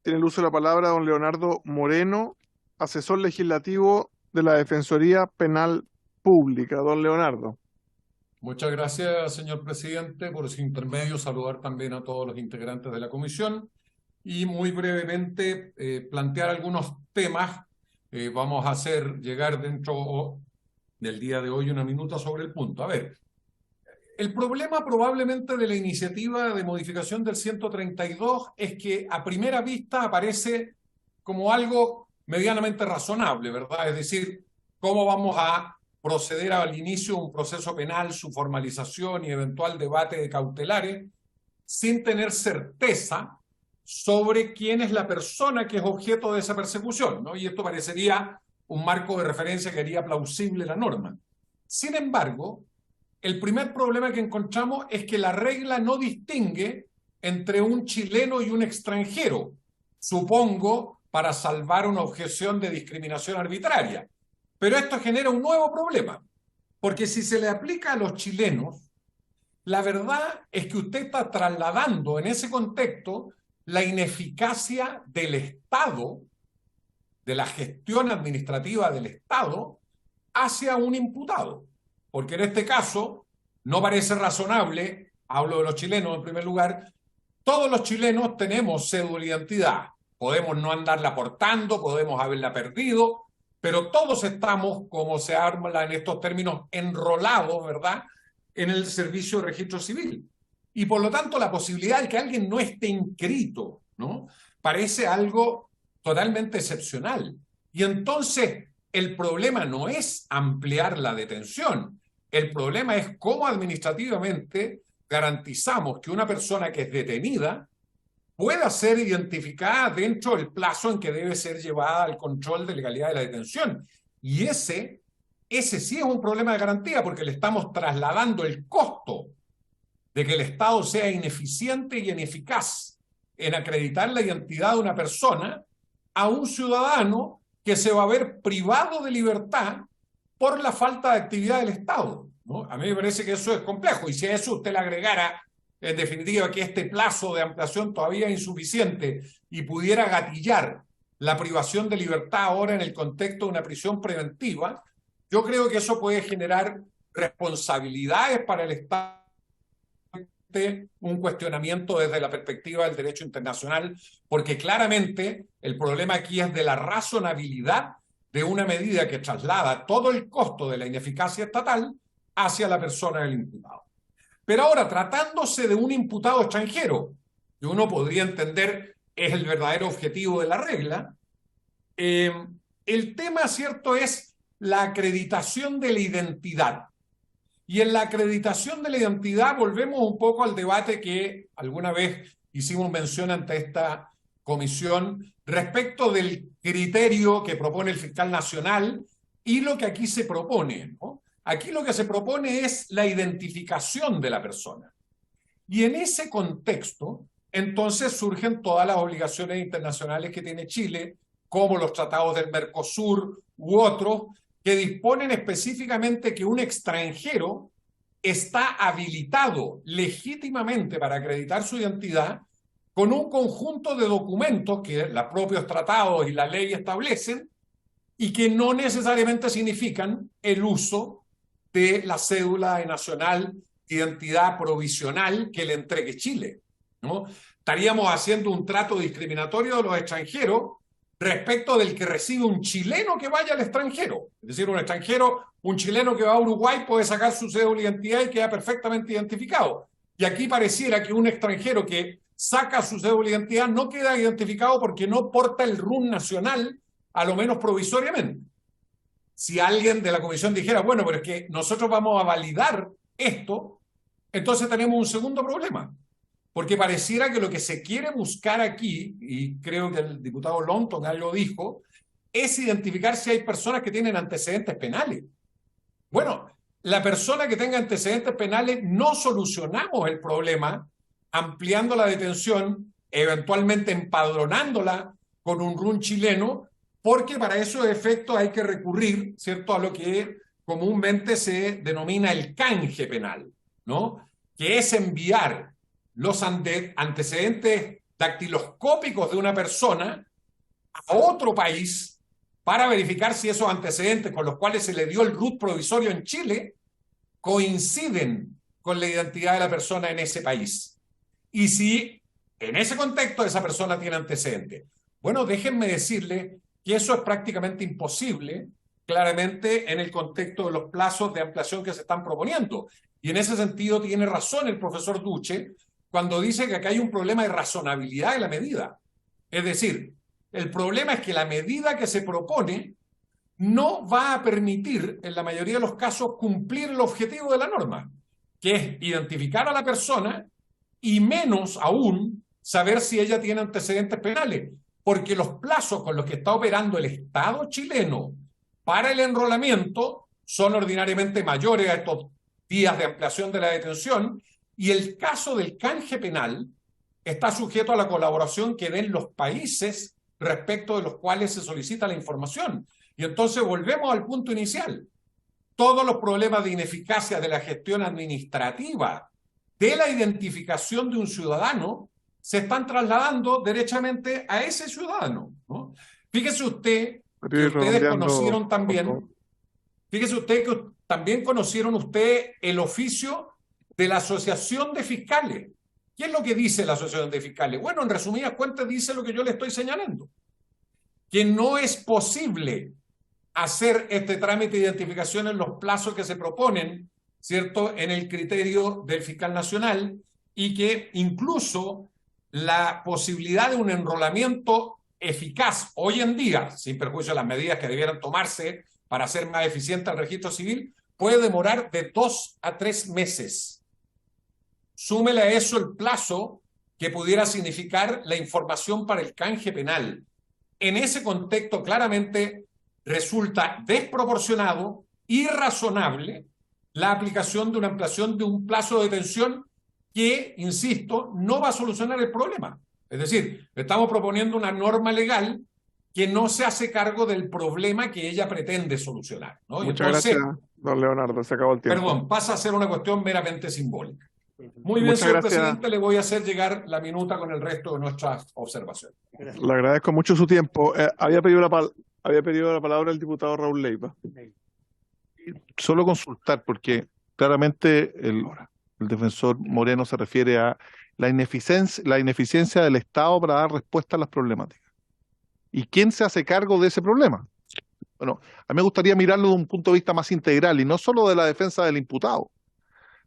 tiene el uso de la palabra don Leonardo Moreno, asesor legislativo de la Defensoría Penal Pública. Don Leonardo. Muchas gracias, señor presidente. Por su intermedio, saludar también a todos los integrantes de la comisión y muy brevemente plantear algunos temas. Vamos a hacer llegar dentro del día de hoy una minuta sobre el punto. A ver, el problema probablemente de la iniciativa de modificación del 132 es que a primera vista aparece como algo medianamente razonable, ¿verdad? Es decir, ¿cómo vamos a proceder al inicio de un proceso penal, su formalización y eventual debate de cautelares, sin tener certeza sobre quién es la persona que es objeto de esa persecución, ¿no? Y esto parecería un marco de referencia que haría plausible la norma. Sin embargo, el primer problema que encontramos es que la regla no distingue entre un chileno y un extranjero, supongo, para salvar una objeción de discriminación arbitraria. Pero esto genera un nuevo problema, porque si se le aplica a los chilenos, la verdad es que usted está trasladando en ese contexto la ineficacia del Estado, de la gestión administrativa del Estado, hacia un imputado. Porque en este caso no parece razonable, hablo de los chilenos en primer lugar, todos los chilenos tenemos cédula de identidad. Podemos no andarla portando, podemos haberla perdido, pero todos estamos, como se habla en estos términos, enrolados, ¿verdad?, en el servicio de registro civil. Y por lo tanto la posibilidad de que alguien no esté inscrito, ¿no?, parece algo totalmente excepcional. Y entonces el problema no es ampliar la detención, el problema es cómo administrativamente garantizamos que una persona que es detenida pueda ser identificada dentro del plazo en que debe ser llevada al control de legalidad de la detención. Y ese sí es un problema de garantía, porque le estamos trasladando el costo de que el Estado sea ineficiente y ineficaz en acreditar la identidad de una persona a un ciudadano que se va a ver privado de libertad por la falta de actividad del Estado, ¿no? A mí me parece que eso es complejo, y si a eso usted le agregara, en definitiva, que este plazo de ampliación todavía es insuficiente y pudiera gatillar la privación de libertad ahora en el contexto de una prisión preventiva, yo creo que eso puede generar responsabilidades para el Estado, un cuestionamiento desde la perspectiva del derecho internacional, porque claramente el problema aquí es de la razonabilidad de una medida que traslada todo el costo de la ineficacia estatal hacia la persona del imputado. Pero ahora, tratándose de un imputado extranjero, que uno podría entender es el verdadero objetivo de la regla, el tema, cierto, es la acreditación de la identidad. Y en la acreditación de la identidad volvemos un poco al debate que alguna vez hicimos mención ante esta comisión respecto del criterio que propone el fiscal nacional y lo que aquí se propone, ¿no? Aquí lo que se propone es la identificación de la persona. Y en ese contexto, entonces surgen todas las obligaciones internacionales que tiene Chile, como los tratados del Mercosur u otros, que disponen específicamente que un extranjero está habilitado legítimamente para acreditar su identidad con un conjunto de documentos que los propios tratados y la ley establecen y que no necesariamente significan el uso de la cédula nacional de identidad provisional que le entregue Chile, ¿no? Estaríamos haciendo un trato discriminatorio de los extranjeros respecto del que recibe un chileno que vaya al extranjero. Es decir, un chileno que va a Uruguay puede sacar su cédula de identidad y queda perfectamente identificado. Y aquí pareciera que un extranjero que saca su cédula de identidad no queda identificado porque no porta el RUN nacional, a lo menos provisoriamente. Si alguien de la comisión dijera, bueno, pero es que nosotros vamos a validar esto, entonces tenemos un segundo problema. Porque pareciera que lo que se quiere buscar aquí, y creo que el diputado Lonton algo dijo, es identificar si hay personas que tienen antecedentes penales. Bueno, la persona que tenga antecedentes penales no solucionamos el problema ampliando la detención, eventualmente empadronándola con un RUN chileno, porque para esos efectos hay que recurrir, ¿cierto?, a lo que comúnmente se denomina el canje penal, ¿no?, que es enviar los antecedentes dactiloscópicos de una persona a otro país para verificar si esos antecedentes con los cuales se le dio el RUT provisorio en Chile coinciden con la identidad de la persona en ese país. Y si en ese contexto esa persona tiene antecedentes. Bueno, déjenme decirle que eso es prácticamente imposible, claramente, en el contexto de los plazos de ampliación que se están proponiendo. Y en ese sentido tiene razón el profesor Duche cuando dice que acá hay un problema de razonabilidad de la medida. Es decir, el problema es que la medida que se propone no va a permitir, en la mayoría de los casos, cumplir el objetivo de la norma, que es identificar a la persona y menos aún saber si ella tiene antecedentes penales, porque los plazos con los que está operando el Estado chileno para el enrolamiento son ordinariamente mayores a estos días de ampliación de la detención, y el caso del canje penal está sujeto a la colaboración que den los países respecto de los cuales se solicita la información. Y entonces volvemos al punto inicial. Todos los problemas de ineficacia de la gestión administrativa, de la identificación de un ciudadano, se están trasladando derechamente a ese ciudadano, ¿no? Fíjese usted que ustedes conocieron también, fíjese usted que también conocieron ustedes el oficio de la Asociación de Fiscales. ¿Qué es lo que dice la Asociación de Fiscales? Bueno, en resumidas cuentas dice lo que yo le estoy señalando, que no es posible hacer este trámite de identificación en los plazos que se proponen, ¿cierto?, en el criterio del fiscal nacional, y que incluso la posibilidad de un enrolamiento eficaz hoy en día, sin perjuicio de las medidas que debieran tomarse para hacer más eficiente el registro civil, puede demorar de 2 a 3 meses. Súmele a eso el plazo que pudiera significar la información para el canje penal. En ese contexto, claramente resulta desproporcionado, irrazonable, la aplicación de una ampliación de un plazo de detención que, insisto, no va a solucionar el problema. Es decir, estamos proponiendo una norma legal que no se hace cargo del problema que ella pretende solucionar, ¿no? Muchas gracias, don Leonardo. Se acabó el tiempo. Perdón, pasa a ser una cuestión meramente simbólica. Muy bien, señor presidente, le voy a hacer llegar la minuta con el resto de nuestras observaciones. Le agradezco mucho su tiempo. Había pedido la palabra el diputado Raúl Leiva. Solo consultar, porque claramente el defensor Moreno se refiere a la ineficiencia del Estado para dar respuesta a las problemáticas. ¿Y quién se hace cargo de ese problema? Bueno, a mí me gustaría mirarlo de un punto de vista más integral y no solo de la defensa del imputado,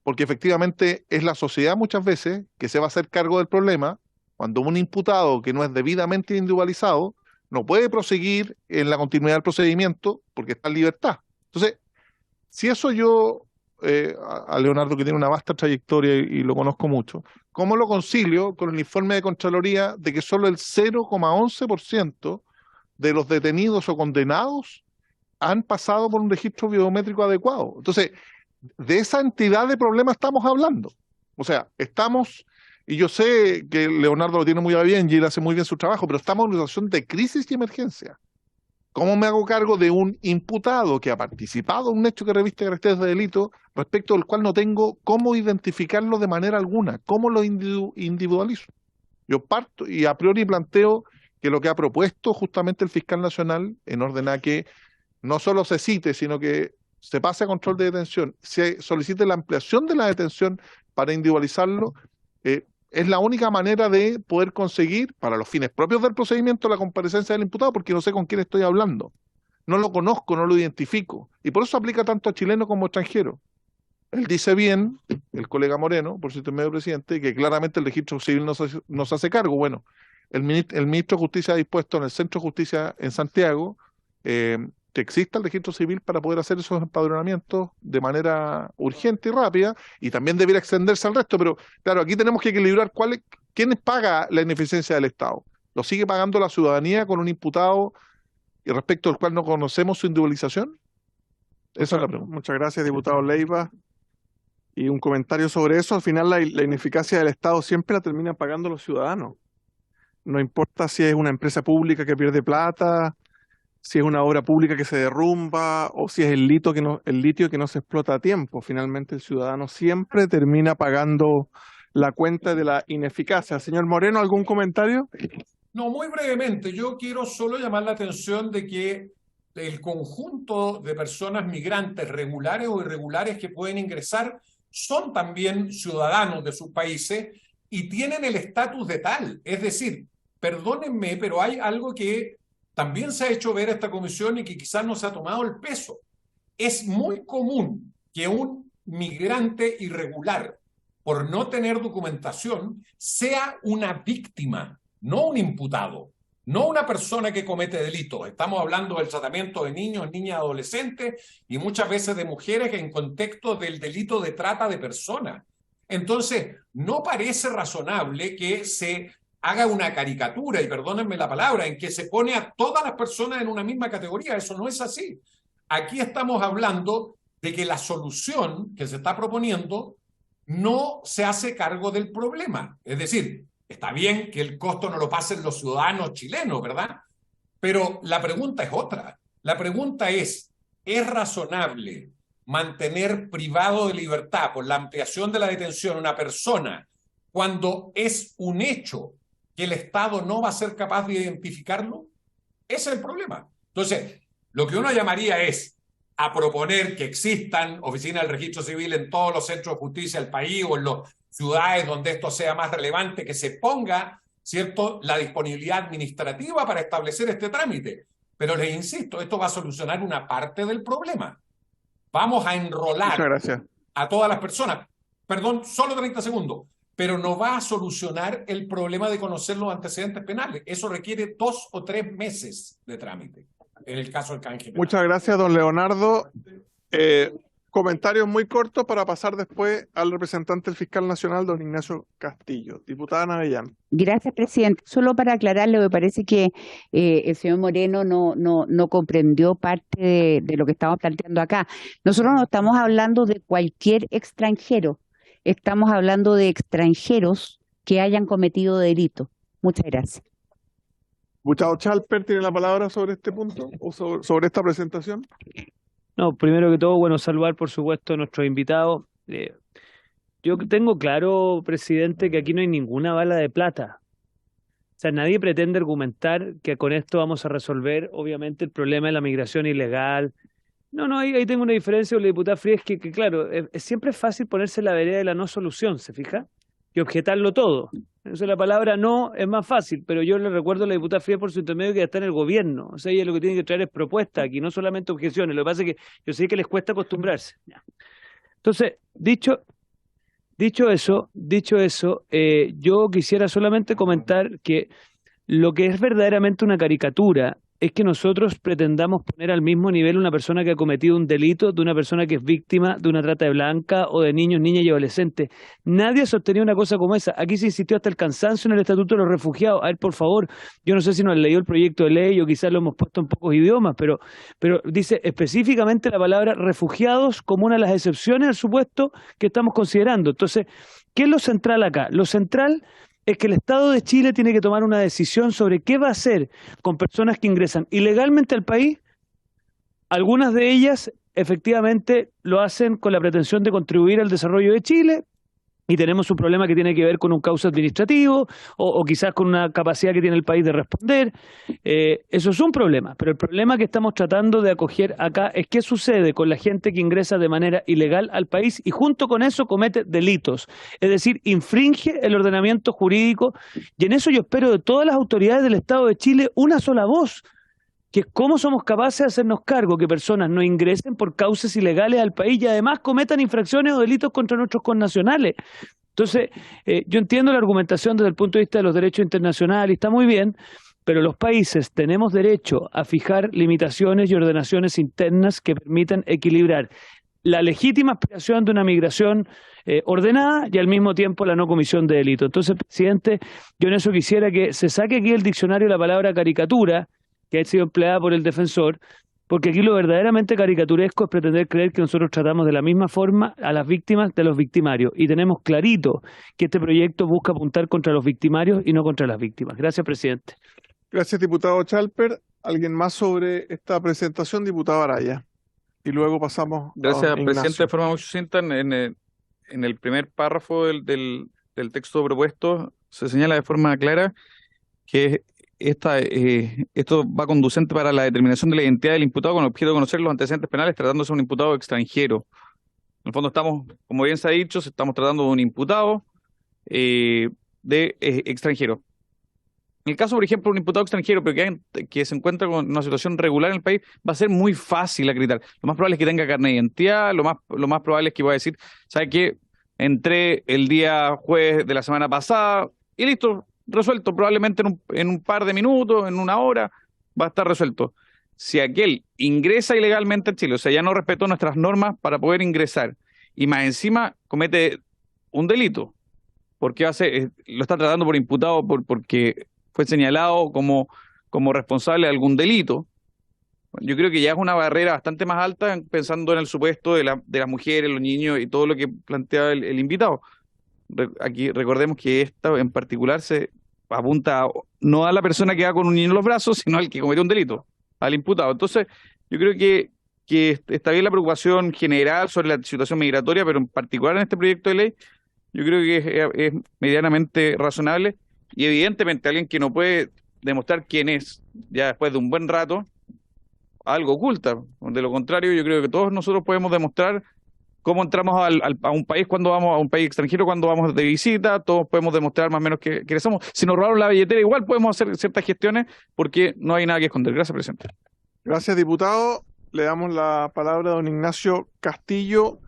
porque efectivamente es la sociedad muchas veces que se va a hacer cargo del problema cuando un imputado que no es debidamente individualizado no puede proseguir en la continuidad del procedimiento porque está en libertad. Entonces, si eso yo, a Leonardo, que tiene una vasta trayectoria y lo conozco mucho, ¿cómo lo concilio con el informe de Contraloría de que solo el 0,11% de los detenidos o condenados han pasado por un registro biométrico adecuado? Entonces, de esa entidad de problema estamos hablando. O sea, estamos, y yo sé que Leonardo lo tiene muy bien y él hace muy bien su trabajo, pero estamos en una situación de crisis y emergencia. ¿Cómo me hago cargo de un imputado que ha participado en un hecho que reviste caracteres de delito respecto del cual no tengo cómo identificarlo de manera alguna? ¿Cómo lo individualizo? Yo parto y a priori planteo que lo que ha propuesto justamente el fiscal nacional, en orden a que no solo se cite, sino que se pase a control de detención, se solicite la ampliación de la detención para individualizarlo, es la única manera de poder conseguir, para los fines propios del procedimiento, la comparecencia del imputado, porque no sé con quién estoy hablando. No lo conozco, no lo identifico. Y por eso aplica tanto a chileno como a extranjero. Él dice bien, el colega Moreno, por su intermedio presidente, que claramente el registro civil no se hace cargo. Bueno, el ministro de Justicia ha dispuesto en el Centro de Justicia en Santiago que exista el registro civil para poder hacer esos empadronamientos de manera urgente y rápida, y también debiera extenderse al resto. Pero claro, aquí tenemos que equilibrar quién paga la ineficiencia del Estado. ¿Lo sigue pagando la ciudadanía con un imputado y respecto al cual no conocemos su individualización? Esa es la pregunta. Muchas gracias, diputado Leiva. Y un comentario sobre eso: al final la ineficacia del Estado siempre la terminan pagando los ciudadanos. No importa si es una empresa pública que pierde plata, si es una obra pública que se derrumba, o si es el litio que no se explota a tiempo. Finalmente el ciudadano siempre termina pagando la cuenta de la ineficacia. Señor Moreno, ¿algún comentario? No, muy brevemente. Yo quiero solo llamar la atención de que el conjunto de personas migrantes regulares o irregulares que pueden ingresar son también ciudadanos de sus países y tienen el estatus de tal. Es decir, perdónenme, pero hay algo que también se ha hecho ver a esta comisión y que quizás no se ha tomado el peso. Es muy común que un migrante irregular, por no tener documentación, sea una víctima, no un imputado, no una persona que comete delitos. Estamos hablando del tratamiento de niños, niñas, adolescentes y muchas veces de mujeres en contexto del delito de trata de personas. Entonces, no parece razonable que se haga una caricatura, y perdónenme la palabra, en que se pone a todas las personas en una misma categoría. Eso no es así. Aquí estamos hablando de que la solución que se está proponiendo no se hace cargo del problema. Es decir, está bien que el costo no lo pasen los ciudadanos chilenos, ¿verdad? Pero la pregunta es otra. La pregunta ¿es razonable mantener privado de libertad por la ampliación de la detención a una persona cuando es un hecho que el Estado no va a ser capaz de identificarlo? Ese es el problema. Entonces, lo que uno llamaría es a proponer que existan oficinas del registro civil en todos los centros de justicia del país o en las ciudades donde esto sea más relevante, que se ponga, ¿cierto?, la disponibilidad administrativa para establecer este trámite. Pero les insisto, esto va a solucionar una parte del problema. Vamos a enrolar a todas las personas. Perdón, solo 30 segundos. Pero no va a solucionar el problema de conocer los antecedentes penales. Eso requiere 2 o 3 meses de trámite, en el caso del canje penal. Muchas gracias, don Leonardo. Comentarios muy cortos para pasar después al representante del fiscal nacional, don Ignacio Castillo. Diputada Navellán. Gracias, presidente. Solo para aclararle, me parece que el señor Moreno no comprendió parte de lo que estamos planteando acá. Nosotros no estamos hablando de cualquier extranjero, estamos hablando de extranjeros que hayan cometido delito. Muchas gracias. Diputado Chalper, ¿tiene la palabra sobre este punto o sobre esta presentación? No, primero que todo, bueno, saludar por supuesto a nuestros invitados. Yo tengo claro, presidente, que aquí no hay ninguna bala de plata. O sea, nadie pretende argumentar que con esto vamos a resolver, obviamente, el problema de la migración ilegal. No, ahí tengo una diferencia con la diputada Frías, que claro, siempre es fácil ponerse en la vereda de la no solución, ¿se fija? Y objetarlo todo. Entonces la palabra no es más fácil, pero yo le recuerdo a la diputada Frías por su intermedio que ya está en el gobierno. O sea, ella lo que tiene que traer es propuestas aquí, no solamente objeciones. Lo que pasa es que yo sé que les cuesta acostumbrarse. Entonces, dicho eso, yo quisiera solamente comentar que lo que es verdaderamente una caricatura es que nosotros pretendamos poner al mismo nivel una persona que ha cometido un delito de una persona que es víctima de una trata de blanca o de niños, niñas y adolescentes. Nadie ha sostenido una cosa como esa. Aquí se insistió hasta el cansancio en el Estatuto de los Refugiados. A ver, por favor, yo no sé si nos han leído el proyecto de ley o quizás lo hemos puesto en pocos idiomas, pero dice específicamente la palabra refugiados como una de las excepciones al supuesto que estamos considerando. Entonces, ¿qué es lo central acá? Lo central es que el Estado de Chile tiene que tomar una decisión sobre qué va a hacer con personas que ingresan ilegalmente al país. Algunas de ellas efectivamente lo hacen con la pretensión de contribuir al desarrollo de Chile y tenemos un problema que tiene que ver con un cauce administrativo o quizás con una capacidad que tiene el país de responder. Eso es un problema, pero el problema que estamos tratando de acoger acá es qué sucede con la gente que ingresa de manera ilegal al país y junto con eso comete delitos, es decir, infringe el ordenamiento jurídico, y en eso yo espero de todas las autoridades del Estado de Chile una sola voz, que es cómo somos capaces de hacernos cargo que personas no ingresen por causas ilegales al país y además cometan infracciones o delitos contra nuestros connacionales. Entonces, yo entiendo la argumentación desde el punto de vista de los derechos internacionales, y está muy bien, pero los países tenemos derecho a fijar limitaciones y ordenaciones internas que permitan equilibrar la legítima aspiración de una migración ordenada y al mismo tiempo la no comisión de delito. Entonces, presidente, yo en eso quisiera que se saque aquí del diccionario la palabra caricatura, que ha sido empleada por el defensor, porque aquí lo verdaderamente caricaturesco es pretender creer que nosotros tratamos de la misma forma a las víctimas de los victimarios, y tenemos clarito que este proyecto busca apuntar contra los victimarios y no contra las víctimas. Gracias, presidente. Gracias, diputado Chalper. ¿Alguien más sobre esta presentación? Diputado Araya. Y luego pasamos Gracias, a Ignacio. presidente. De forma muy sucinta, en el primer párrafo del texto propuesto se señala de forma clara que esto va conducente para la determinación de la identidad del imputado con objeto de conocer los antecedentes penales tratándose de un imputado extranjero. En el fondo estamos, como bien se ha dicho, estamos tratando de un imputado extranjero. En el caso, por ejemplo, de un imputado extranjero pero que se encuentra con una situación regular en el país, va a ser muy fácil acreditar. Lo más probable es que tenga carnet de identidad, lo más probable es que pueda decir, ¿sabe qué? Entré el día jueves de la semana pasada y listo, resuelto, probablemente en un par de minutos, en una hora, va a estar resuelto. Si aquel ingresa ilegalmente a Chile, o sea, ya no respetó nuestras normas para poder ingresar, y más encima comete un delito. Porque lo está tratando por imputado porque fue señalado como responsable de algún delito. Yo creo que ya es una barrera bastante más alta pensando en el supuesto de las mujeres, los niños y todo lo que plantea el invitado. Aquí recordemos que esta en particular se apunta no a la persona que va con un niño en los brazos, sino al que cometió un delito, al imputado. Entonces, yo creo que está bien la preocupación general sobre la situación migratoria, pero en particular en este proyecto de ley, yo creo que es medianamente razonable y evidentemente alguien que no puede demostrar quién es ya después de un buen rato, algo oculta. De lo contrario, yo creo que todos nosotros podemos demostrar cómo entramos a un país cuando vamos a un país extranjero, cuando vamos de visita, todos podemos demostrar más o menos que somos. Si nos robaron la billetera, igual podemos hacer ciertas gestiones porque no hay nada que esconder. Gracias, presidente. Gracias, diputado. Le damos la palabra a don Ignacio Castillo,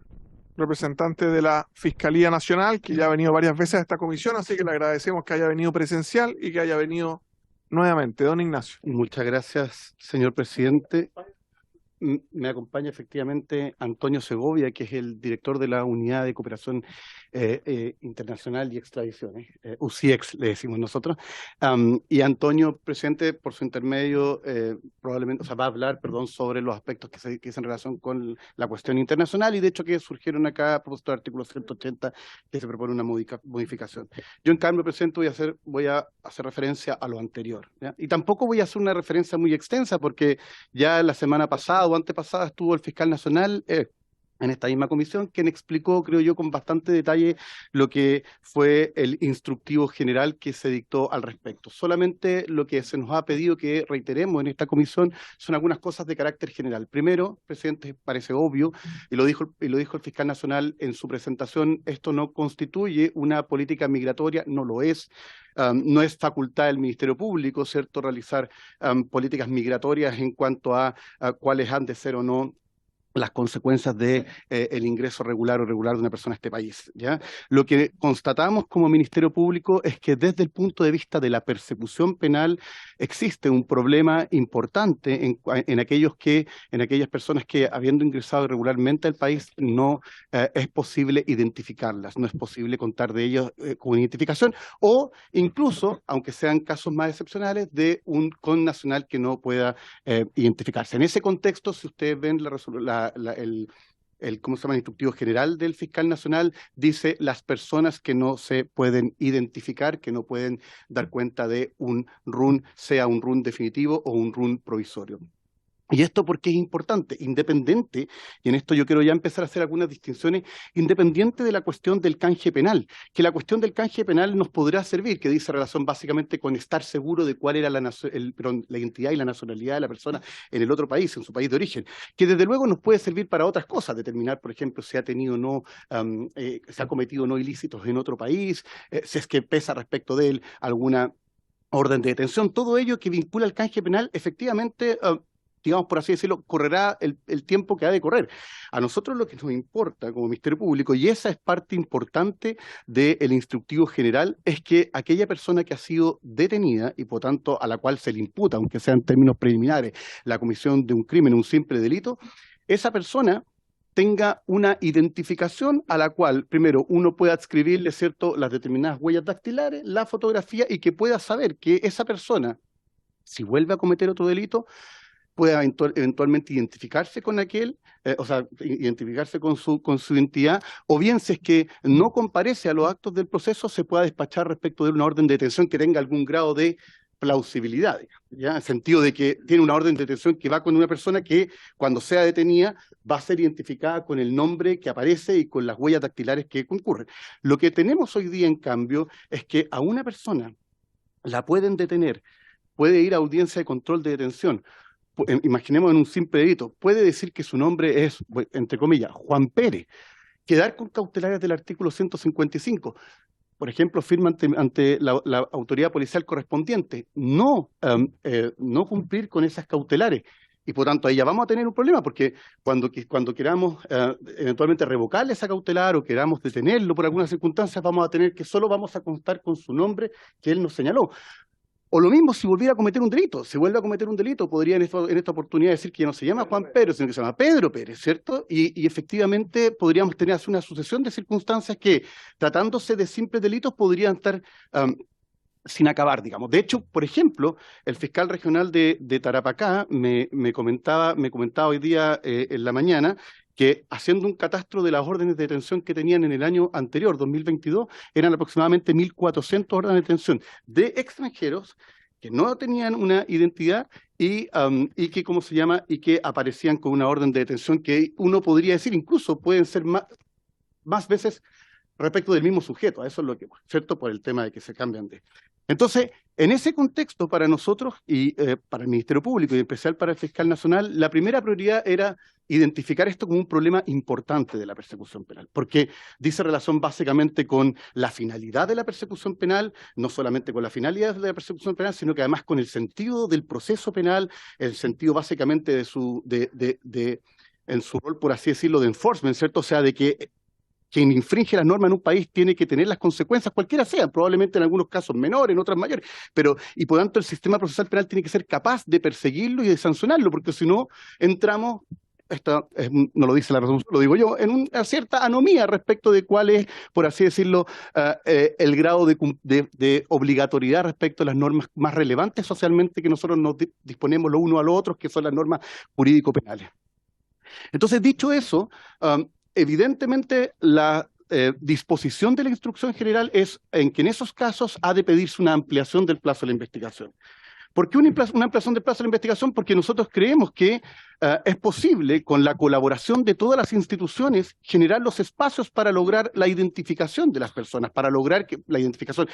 representante de la Fiscalía Nacional, que ya ha venido varias veces a esta comisión, así que le agradecemos que haya venido presencial y que haya venido nuevamente. Don Ignacio. Muchas gracias, señor presidente. Me acompaña efectivamente Antonio Segovia, que es el director de la Unidad de Cooperación Internacional y Extradiciones, UCIEX le decimos nosotros. Y Antonio, presidente, por su intermedio, probablemente, o sea, va a hablar, perdón, sobre los aspectos que dicen en relación con la cuestión internacional y de hecho que surgieron acá a propósito del artículo 180 que se propone una modificación. Yo, en cambio, presidente, voy a hacer referencia a lo anterior, ¿ya? Y tampoco voy a hacer una referencia muy extensa porque ya la semana pasada o antepasada estuvo el fiscal nacional en esta misma comisión, quien explicó, creo yo, con bastante detalle lo que fue el instructivo general que se dictó al respecto. Solamente lo que se nos ha pedido que reiteremos en esta comisión son algunas cosas de carácter general. Primero, presidente, parece obvio, y lo dijo el fiscal nacional en su presentación, esto no constituye una política migratoria, no lo es. No es facultad del Ministerio Público, ¿cierto?, realizar políticas migratorias en cuanto a cuáles han de ser o no las consecuencias de el ingreso regular o irregular de una persona a este país, ¿ya? Lo que constatamos como Ministerio Público es que desde el punto de vista de la persecución penal existe un problema importante en aquellas personas que, habiendo ingresado irregularmente al país, no es posible identificarlas, no es posible contar de ellos con identificación, o incluso, aunque sean casos más excepcionales, de un connacional que no pueda identificarse. En ese contexto, si ustedes ven ¿cómo se llama? El instructivo general del fiscal nacional dice las personas que no se pueden identificar, que no pueden dar cuenta de un RUN, sea un RUN definitivo o un RUN provisorio. Y esto porque es importante, independiente, y en esto yo quiero ya empezar a hacer algunas distinciones, independiente de la cuestión del canje penal, que la cuestión del canje penal nos podrá servir, que dice relación básicamente con estar seguro de cuál era la identidad y la nacionalidad de la persona en el otro país, en su país de origen, que desde luego nos puede servir para otras cosas, determinar, por ejemplo, si ha tenido o no, se ha cometido no ilícitos en otro país, si es que pesa respecto de él alguna orden de detención, todo ello que vincula al canje penal, efectivamente, digamos, por así decirlo, correrá el tiempo que ha de correr. A nosotros lo que nos importa como Ministerio Público, y esa es parte importante del instructivo general, es que aquella persona que ha sido detenida y por tanto a la cual se le imputa, aunque sea en términos preliminares, la comisión de un crimen, un simple delito, esa persona tenga una identificación a la cual, primero, uno pueda adscribirle, ¿cierto?, las determinadas huellas dactilares, la fotografía, y que pueda saber que esa persona, si vuelve a cometer otro delito, pueda eventualmente identificarse con aquel, o sea, identificarse con su identidad, o bien si es que no comparece a los actos del proceso, se pueda despachar respecto de una orden de detención que tenga algún grado de plausibilidad, ¿ya? En el sentido de que tiene una orden de detención que va con una persona que, cuando sea detenida, va a ser identificada con el nombre que aparece y con las huellas dactilares que concurren. Lo que tenemos hoy día, en cambio, es que a una persona la pueden detener, puede ir a audiencia de control de detención. Imaginemos en un simple delito, puede decir que su nombre es, entre comillas, Juan Pérez, quedar con cautelares del artículo 155, por ejemplo, firma ante la autoridad policial correspondiente, no cumplir con esas cautelares, y por tanto ahí ya vamos a tener un problema, porque cuando queramos eventualmente revocarle esa cautelar o queramos detenerlo por algunas circunstancias, vamos a tener que solo vamos a constar con su nombre que él nos señaló. O lo mismo si volviera a cometer un delito. Si vuelve a cometer un delito, podría en esta oportunidad decir que ya no se llama Juan Pedro, sino que se llama Pedro Pérez, ¿cierto? Y efectivamente podríamos tener una sucesión de circunstancias que, tratándose de simples delitos, podrían estar sin acabar, digamos. De hecho, por ejemplo, el fiscal regional de Tarapacá me comentaba hoy día en la mañana que, haciendo un catastro de las órdenes de detención que tenían en el año anterior, 2022, eran aproximadamente 1.400 órdenes de detención de extranjeros que no tenían una identidad y que, ¿cómo se llama?, y que aparecían con una orden de detención que uno podría decir incluso pueden ser más veces respecto del mismo sujeto. A eso es lo que, ¿cierto?, por el tema de que se cambian de... Entonces, en ese contexto, para nosotros y para el Ministerio Público y en especial para el Fiscal Nacional, la primera prioridad era identificar esto como un problema importante de la persecución penal, porque dice relación básicamente con la finalidad de la persecución penal, no solamente con la finalidad de la persecución penal, sino que además con el sentido del proceso penal, el sentido básicamente en su rol, por así decirlo, de enforcement, ¿cierto? O sea, de que quien infringe las normas en un país tiene que tener las consecuencias, cualquiera sean, probablemente en algunos casos menores, en otras mayores, y por tanto el sistema procesal penal tiene que ser capaz de perseguirlo y de sancionarlo, porque si no, entramos, no lo dice la resolución, lo digo yo, en una cierta anomía respecto de cuál es, por así decirlo, el grado de obligatoriedad respecto a las normas más relevantes socialmente que nosotros nos disponemos los unos a los otros, que son las normas jurídico-penales. Entonces, dicho eso, evidentemente, la disposición de la instrucción general es en que en esos casos ha de pedirse una ampliación del plazo de la investigación. ¿Por qué una ampliación del plazo de la investigación? Porque nosotros creemos que es posible, con la colaboración de todas las instituciones, generar los espacios para lograr la identificación de las personas, para lograr la identificación,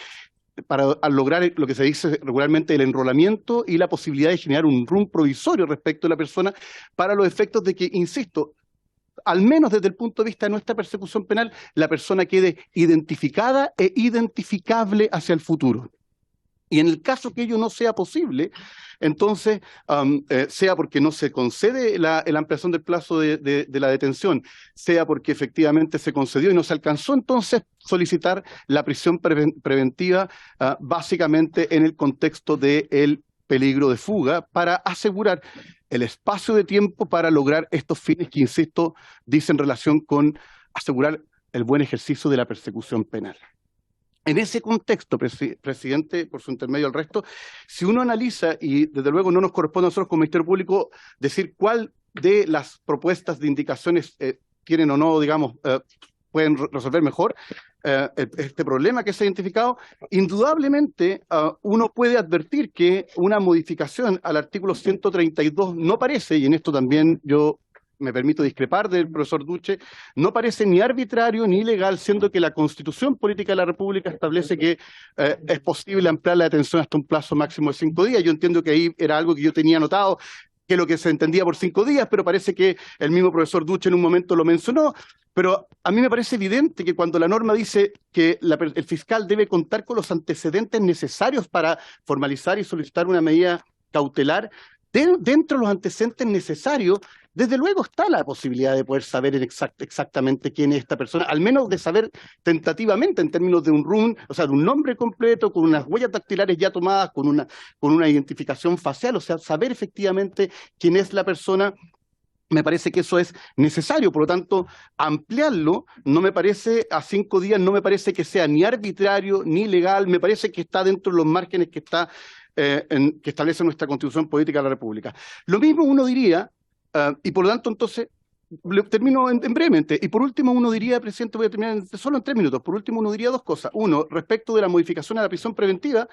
para lograr lo que se dice regularmente el enrolamiento y la posibilidad de generar un RUN provisorio respecto a la persona para los efectos de que, insisto, al menos desde el punto de vista de nuestra persecución penal, la persona quede identificada e identificable hacia el futuro. Y en el caso que ello no sea posible, entonces, sea porque no se concede la ampliación del plazo de la detención, sea porque efectivamente se concedió y no se alcanzó, entonces solicitar la prisión preventiva básicamente en el contexto del peligro de fuga para asegurar el espacio de tiempo para lograr estos fines que, insisto, dicen relación con asegurar el buen ejercicio de la persecución penal. En ese contexto, presidente, por su intermedio al resto, si uno analiza, y desde luego no nos corresponde a nosotros como Ministerio Público decir cuál de las propuestas de indicaciones tienen o no, digamos, pueden resolver mejor este problema que se ha identificado, indudablemente uno puede advertir que una modificación al artículo 132 no parece, y en esto también yo me permito discrepar del profesor Duche, no parece ni arbitrario ni ilegal, siendo que la Constitución Política de la República establece que es posible ampliar la detención hasta un plazo máximo de 5 días. Yo entiendo que ahí era algo que yo tenía anotado, que es lo que se entendía por 5 días, pero parece que el mismo profesor Duche en un momento lo mencionó. Pero a mí me parece evidente que cuando la norma dice que el fiscal debe contar con los antecedentes necesarios para formalizar y solicitar una medida cautelar, dentro de los antecedentes necesarios, desde luego está la posibilidad de poder saber exactamente quién es esta persona, al menos de saber tentativamente en términos de un RUN, o sea, de un nombre completo, con unas huellas dactilares ya tomadas, con una identificación facial, o sea, saber efectivamente quién es la persona. Me parece que eso es necesario, por lo tanto, ampliarlo no me parece a 5 días, no me parece que sea ni arbitrario ni ilegal, me parece que está dentro de los márgenes que establece nuestra Constitución Política de la República. Lo mismo uno diría, y por lo tanto, entonces, termino en brevemente, y por último uno diría, presidente, voy a terminar solo en 3 minutos, por último uno diría 2 cosas. Uno, respecto de la modificación a la prisión preventiva,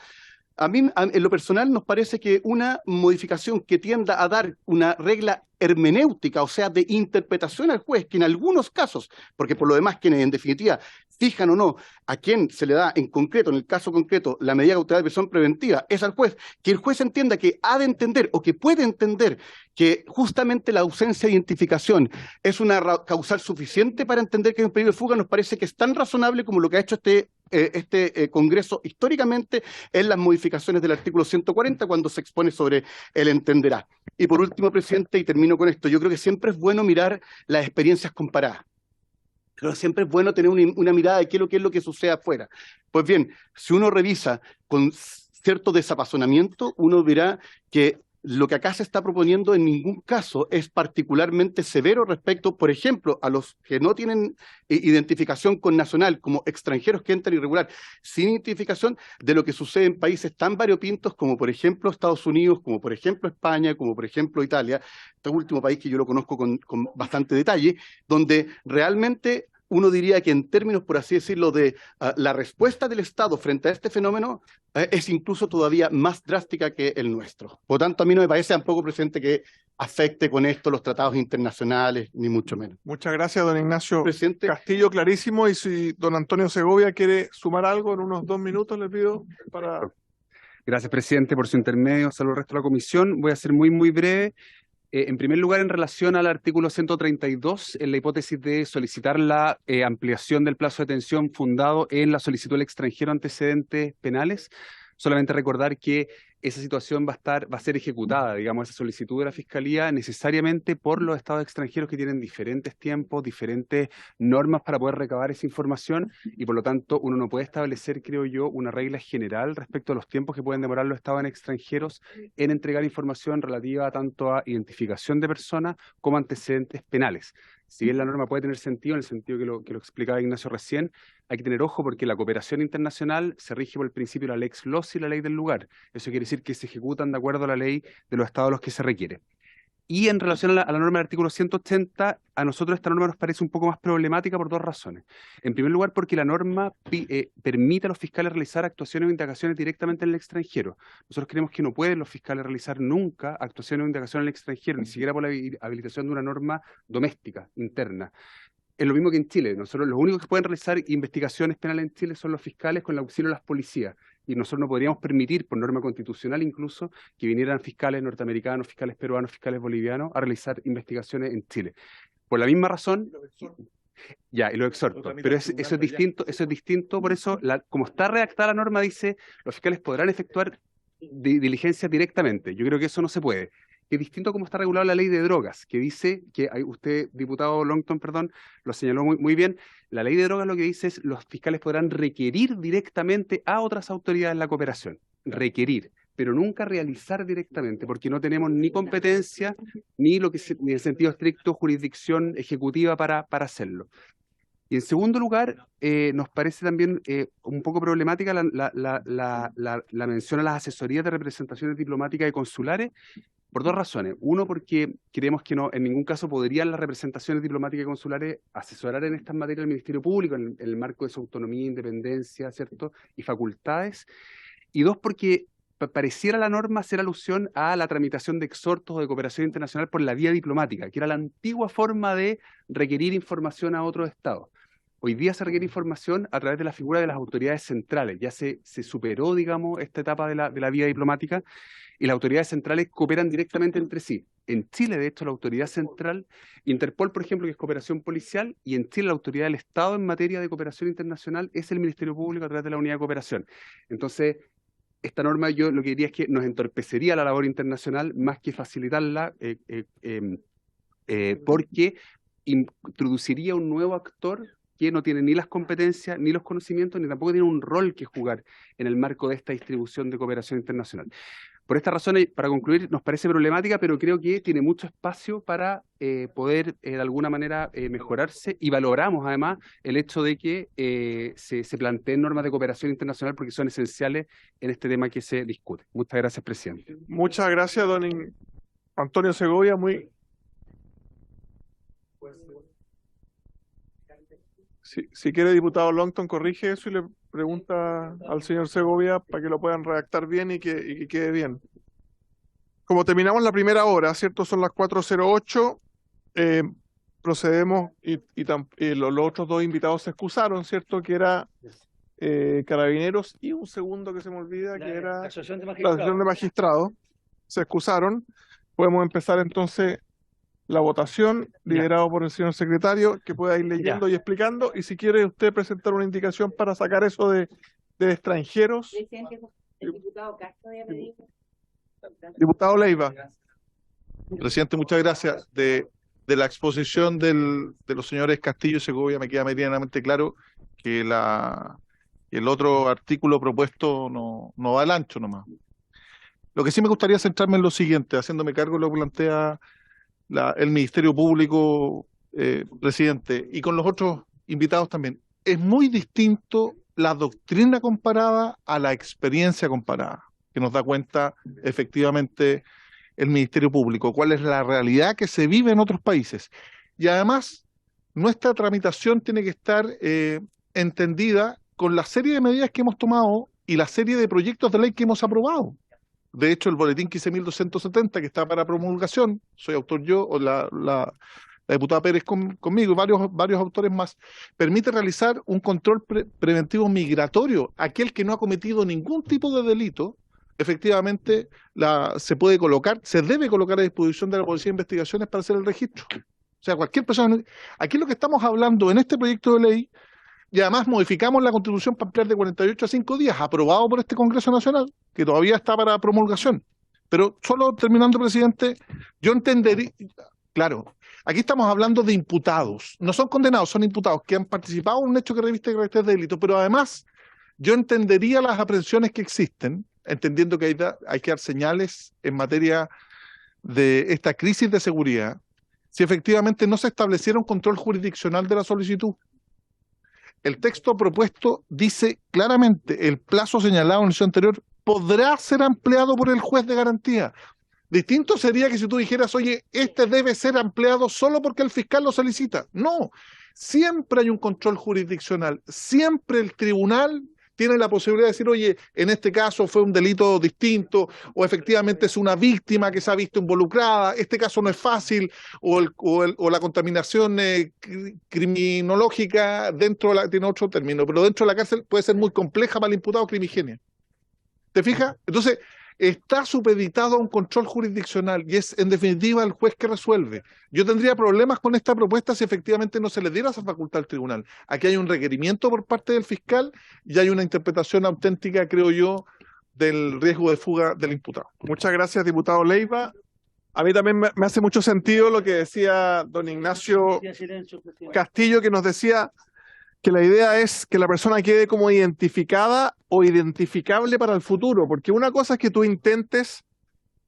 a mí, en lo personal, nos parece que una modificación que tienda a dar una regla hermenéutica, o sea, de interpretación al juez, que en algunos casos, porque por lo demás quienes en definitiva fijan o no a quién se le da en concreto, en el caso concreto, la medida cautelar de prisión preventiva, es al juez, que el juez entienda que ha de entender o que puede entender que justamente la ausencia de identificación es una causal suficiente para entender que hay un peligro de fuga, nos parece que es tan razonable como lo que ha hecho este Congreso históricamente en las modificaciones del artículo 140 cuando se expone sobre el entenderá. Y por último, presidente, y termino con esto, yo creo que siempre es bueno mirar las experiencias comparadas. Pero siempre es bueno tener una mirada de qué es lo que sucede afuera. Pues bien, si uno revisa con cierto desapasionamiento, uno verá que lo que acá se está proponiendo en ningún caso es particularmente severo respecto, por ejemplo, a los que no tienen identificación con nacional, como extranjeros que entran irregular, sin identificación, de lo que sucede en países tan variopintos como, por ejemplo, Estados Unidos, como, por ejemplo, España, como, por ejemplo, Italia, este último país que yo lo conozco con bastante detalle, donde realmente uno diría que en términos, por así decirlo, de la respuesta del Estado frente a este fenómeno es incluso todavía más drástica que el nuestro. Por lo tanto, a mí no me parece tampoco, presidente, que afecte con esto los tratados internacionales, ni mucho menos. Muchas gracias, don Ignacio Presidente, Castillo, clarísimo. Y si don Antonio Segovia quiere sumar algo en unos 2 minutos, le pido para... Gracias, presidente, por su intermedio. Saludos al resto de la comisión. Voy a ser muy breve. En primer lugar, en relación al artículo 132, en la hipótesis de solicitar la ampliación del plazo de detención fundado en la solicitud del extranjero antecedentes penales, solamente recordar que esa situación va a ser ejecutada, digamos, esa solicitud de la Fiscalía necesariamente por los estados extranjeros que tienen diferentes tiempos, diferentes normas para poder recabar esa información y por lo tanto uno no puede establecer, creo yo, una regla general respecto a los tiempos que pueden demorar los estados extranjeros en entregar información relativa tanto a identificación de personas como antecedentes penales. Si bien la norma puede tener sentido, en el sentido que lo explicaba Ignacio recién, hay que tener ojo porque la cooperación internacional se rige por el principio de la lex loci y la ley del lugar. Eso quiere decir que se ejecutan de acuerdo a la ley de los estados a los que se requiere. Y en relación a la norma del artículo 180, a nosotros esta norma nos parece un poco más problemática por 2 razones. En primer lugar, porque la norma permite a los fiscales realizar actuaciones o indagaciones directamente en el extranjero. Nosotros creemos que no pueden los fiscales realizar nunca actuaciones o indagaciones en el extranjero, ni siquiera por la habilitación de una norma doméstica, interna. Es lo mismo que en Chile. Nosotros los únicos que pueden realizar investigaciones penales en Chile son los fiscales con el auxilio de las policías. Y nosotros no podríamos permitir, por norma constitucional incluso, que vinieran fiscales norteamericanos, fiscales peruanos, fiscales bolivianos a realizar investigaciones en Chile. Por la misma razón, ya, y lo exhorto, pero eso es distinto, por eso, como está redactada la norma, dice, los fiscales podrán efectuar diligencias directamente. Yo creo que eso no se puede. Es distinto como está regulada la ley de drogas, que dice, que usted, diputado Longton, perdón, lo señaló muy bien, la ley de drogas lo que dice es los fiscales podrán requerir directamente a otras autoridades la cooperación, requerir, pero nunca realizar directamente, porque no tenemos ni competencia, ni ni en sentido estricto jurisdicción ejecutiva para hacerlo. Y en segundo lugar, nos parece también un poco problemática la mención a las asesorías de representaciones diplomáticas y consulares, por 2 razones. Uno, porque creemos que no, en ningún caso podrían las representaciones diplomáticas y consulares asesorar en estas materias al Ministerio Público, en el marco de su autonomía, independencia, ¿cierto? Y facultades. Y 2, porque pareciera la norma hacer alusión a la tramitación de exhortos o de cooperación internacional por la vía diplomática, que era la antigua forma de requerir información a otros estados. Hoy día se requiere información a través de la figura de las autoridades centrales. Ya se superó, digamos, esta etapa de la vía diplomática y las autoridades centrales cooperan directamente entre sí. En Chile, de hecho, la autoridad central, Interpol, por ejemplo, que es cooperación policial, y en Chile la autoridad del Estado en materia de cooperación internacional es el Ministerio Público a través de la Unidad de Cooperación. Entonces, esta norma yo lo que diría es que nos entorpecería la labor internacional más que facilitarla, porque introduciría un nuevo actor que no tiene ni las competencias, ni los conocimientos, ni tampoco tiene un rol que jugar en el marco de esta distribución de cooperación internacional. Por esta razón, para concluir, nos parece problemática, pero creo que tiene mucho espacio para poder de alguna manera mejorarse, y valoramos además el hecho de que se planteen normas de cooperación internacional porque son esenciales en este tema que se discute. Muchas gracias, presidente. Muchas gracias, don Antonio Segovia. Si quiere, diputado Longton, corrige eso y le pregunta al señor Segovia para que lo puedan redactar bien y que quede bien. Como terminamos la primera hora, ¿cierto? Son las 4:08. Procedemos y los otros 2 invitados se excusaron, ¿cierto? Que era Carabineros y un segundo que se me olvida, que era la Asociación de Magistrados. Se excusaron. Podemos empezar entonces la votación, liderado por el señor secretario, que pueda ir leyendo y explicando, y si quiere usted presentar una indicación para sacar eso de extranjeros. El diputado Castro había pedido. Diputado Leiva. Presidente, muchas gracias. De la exposición de los señores Castillo y Segovia me queda medianamente claro que Y el otro artículo propuesto no va al ancho nomás. Lo que sí me gustaría centrarme en lo siguiente, haciéndome cargo de lo que plantea el Ministerio Público, presidente, y con los otros invitados también. Es muy distinto la doctrina comparada a la experiencia comparada, que nos da cuenta efectivamente el Ministerio Público, cuál es la realidad que se vive en otros países. Y además, nuestra tramitación tiene que estar entendida con la serie de medidas que hemos tomado y la serie de proyectos de ley que hemos aprobado. De hecho, el boletín 15.270, que está para promulgación, soy autor yo, o la diputada Pérez conmigo y varios autores más, permite realizar un control preventivo migratorio. Aquel que no ha cometido ningún tipo de delito, efectivamente se debe colocar a disposición de la Policía de Investigaciones para hacer el registro. O sea, cualquier persona. Aquí lo que estamos hablando en este proyecto de ley, y además modificamos la Constitución para ampliar de 48 a 5 días, aprobado por este Congreso Nacional, que todavía está para promulgación. Pero solo terminando, presidente, yo entendería, claro, aquí estamos hablando de imputados, no son condenados, son imputados que han participado en un hecho que reviste carácter de delito, pero además yo entendería las aprehensiones que existen, entendiendo que hay que dar señales en materia de esta crisis de seguridad, si efectivamente no se estableciera un control jurisdiccional de la solicitud. El texto propuesto dice claramente: el plazo señalado en el sesión anterior podrá ser ampliado por el juez de garantía. Distinto sería que si tú dijeras, oye, este debe ser ampliado solo porque el fiscal lo solicita. No, siempre hay un control jurisdiccional, siempre el tribunal tiene la posibilidad de decir, oye, en este caso fue un delito distinto, o efectivamente es una víctima que se ha visto involucrada, este caso no es fácil, o la contaminación criminológica tiene otro término, pero dentro de la cárcel puede ser muy compleja para el imputado crimigenia. ¿Te fijas? Entonces, está supeditado a un control jurisdiccional y es en definitiva el juez que resuelve. Yo tendría problemas con esta propuesta si efectivamente no se le diera esa facultad al tribunal. Aquí hay un requerimiento por parte del fiscal y hay una interpretación auténtica, creo yo, del riesgo de fuga del imputado. Muchas gracias, diputado Leiva. A mí también me hace mucho sentido lo que decía don Ignacio Castillo, que nos decía que la idea es que la persona quede como identificada o identificable para el futuro, porque una cosa es que tú intentes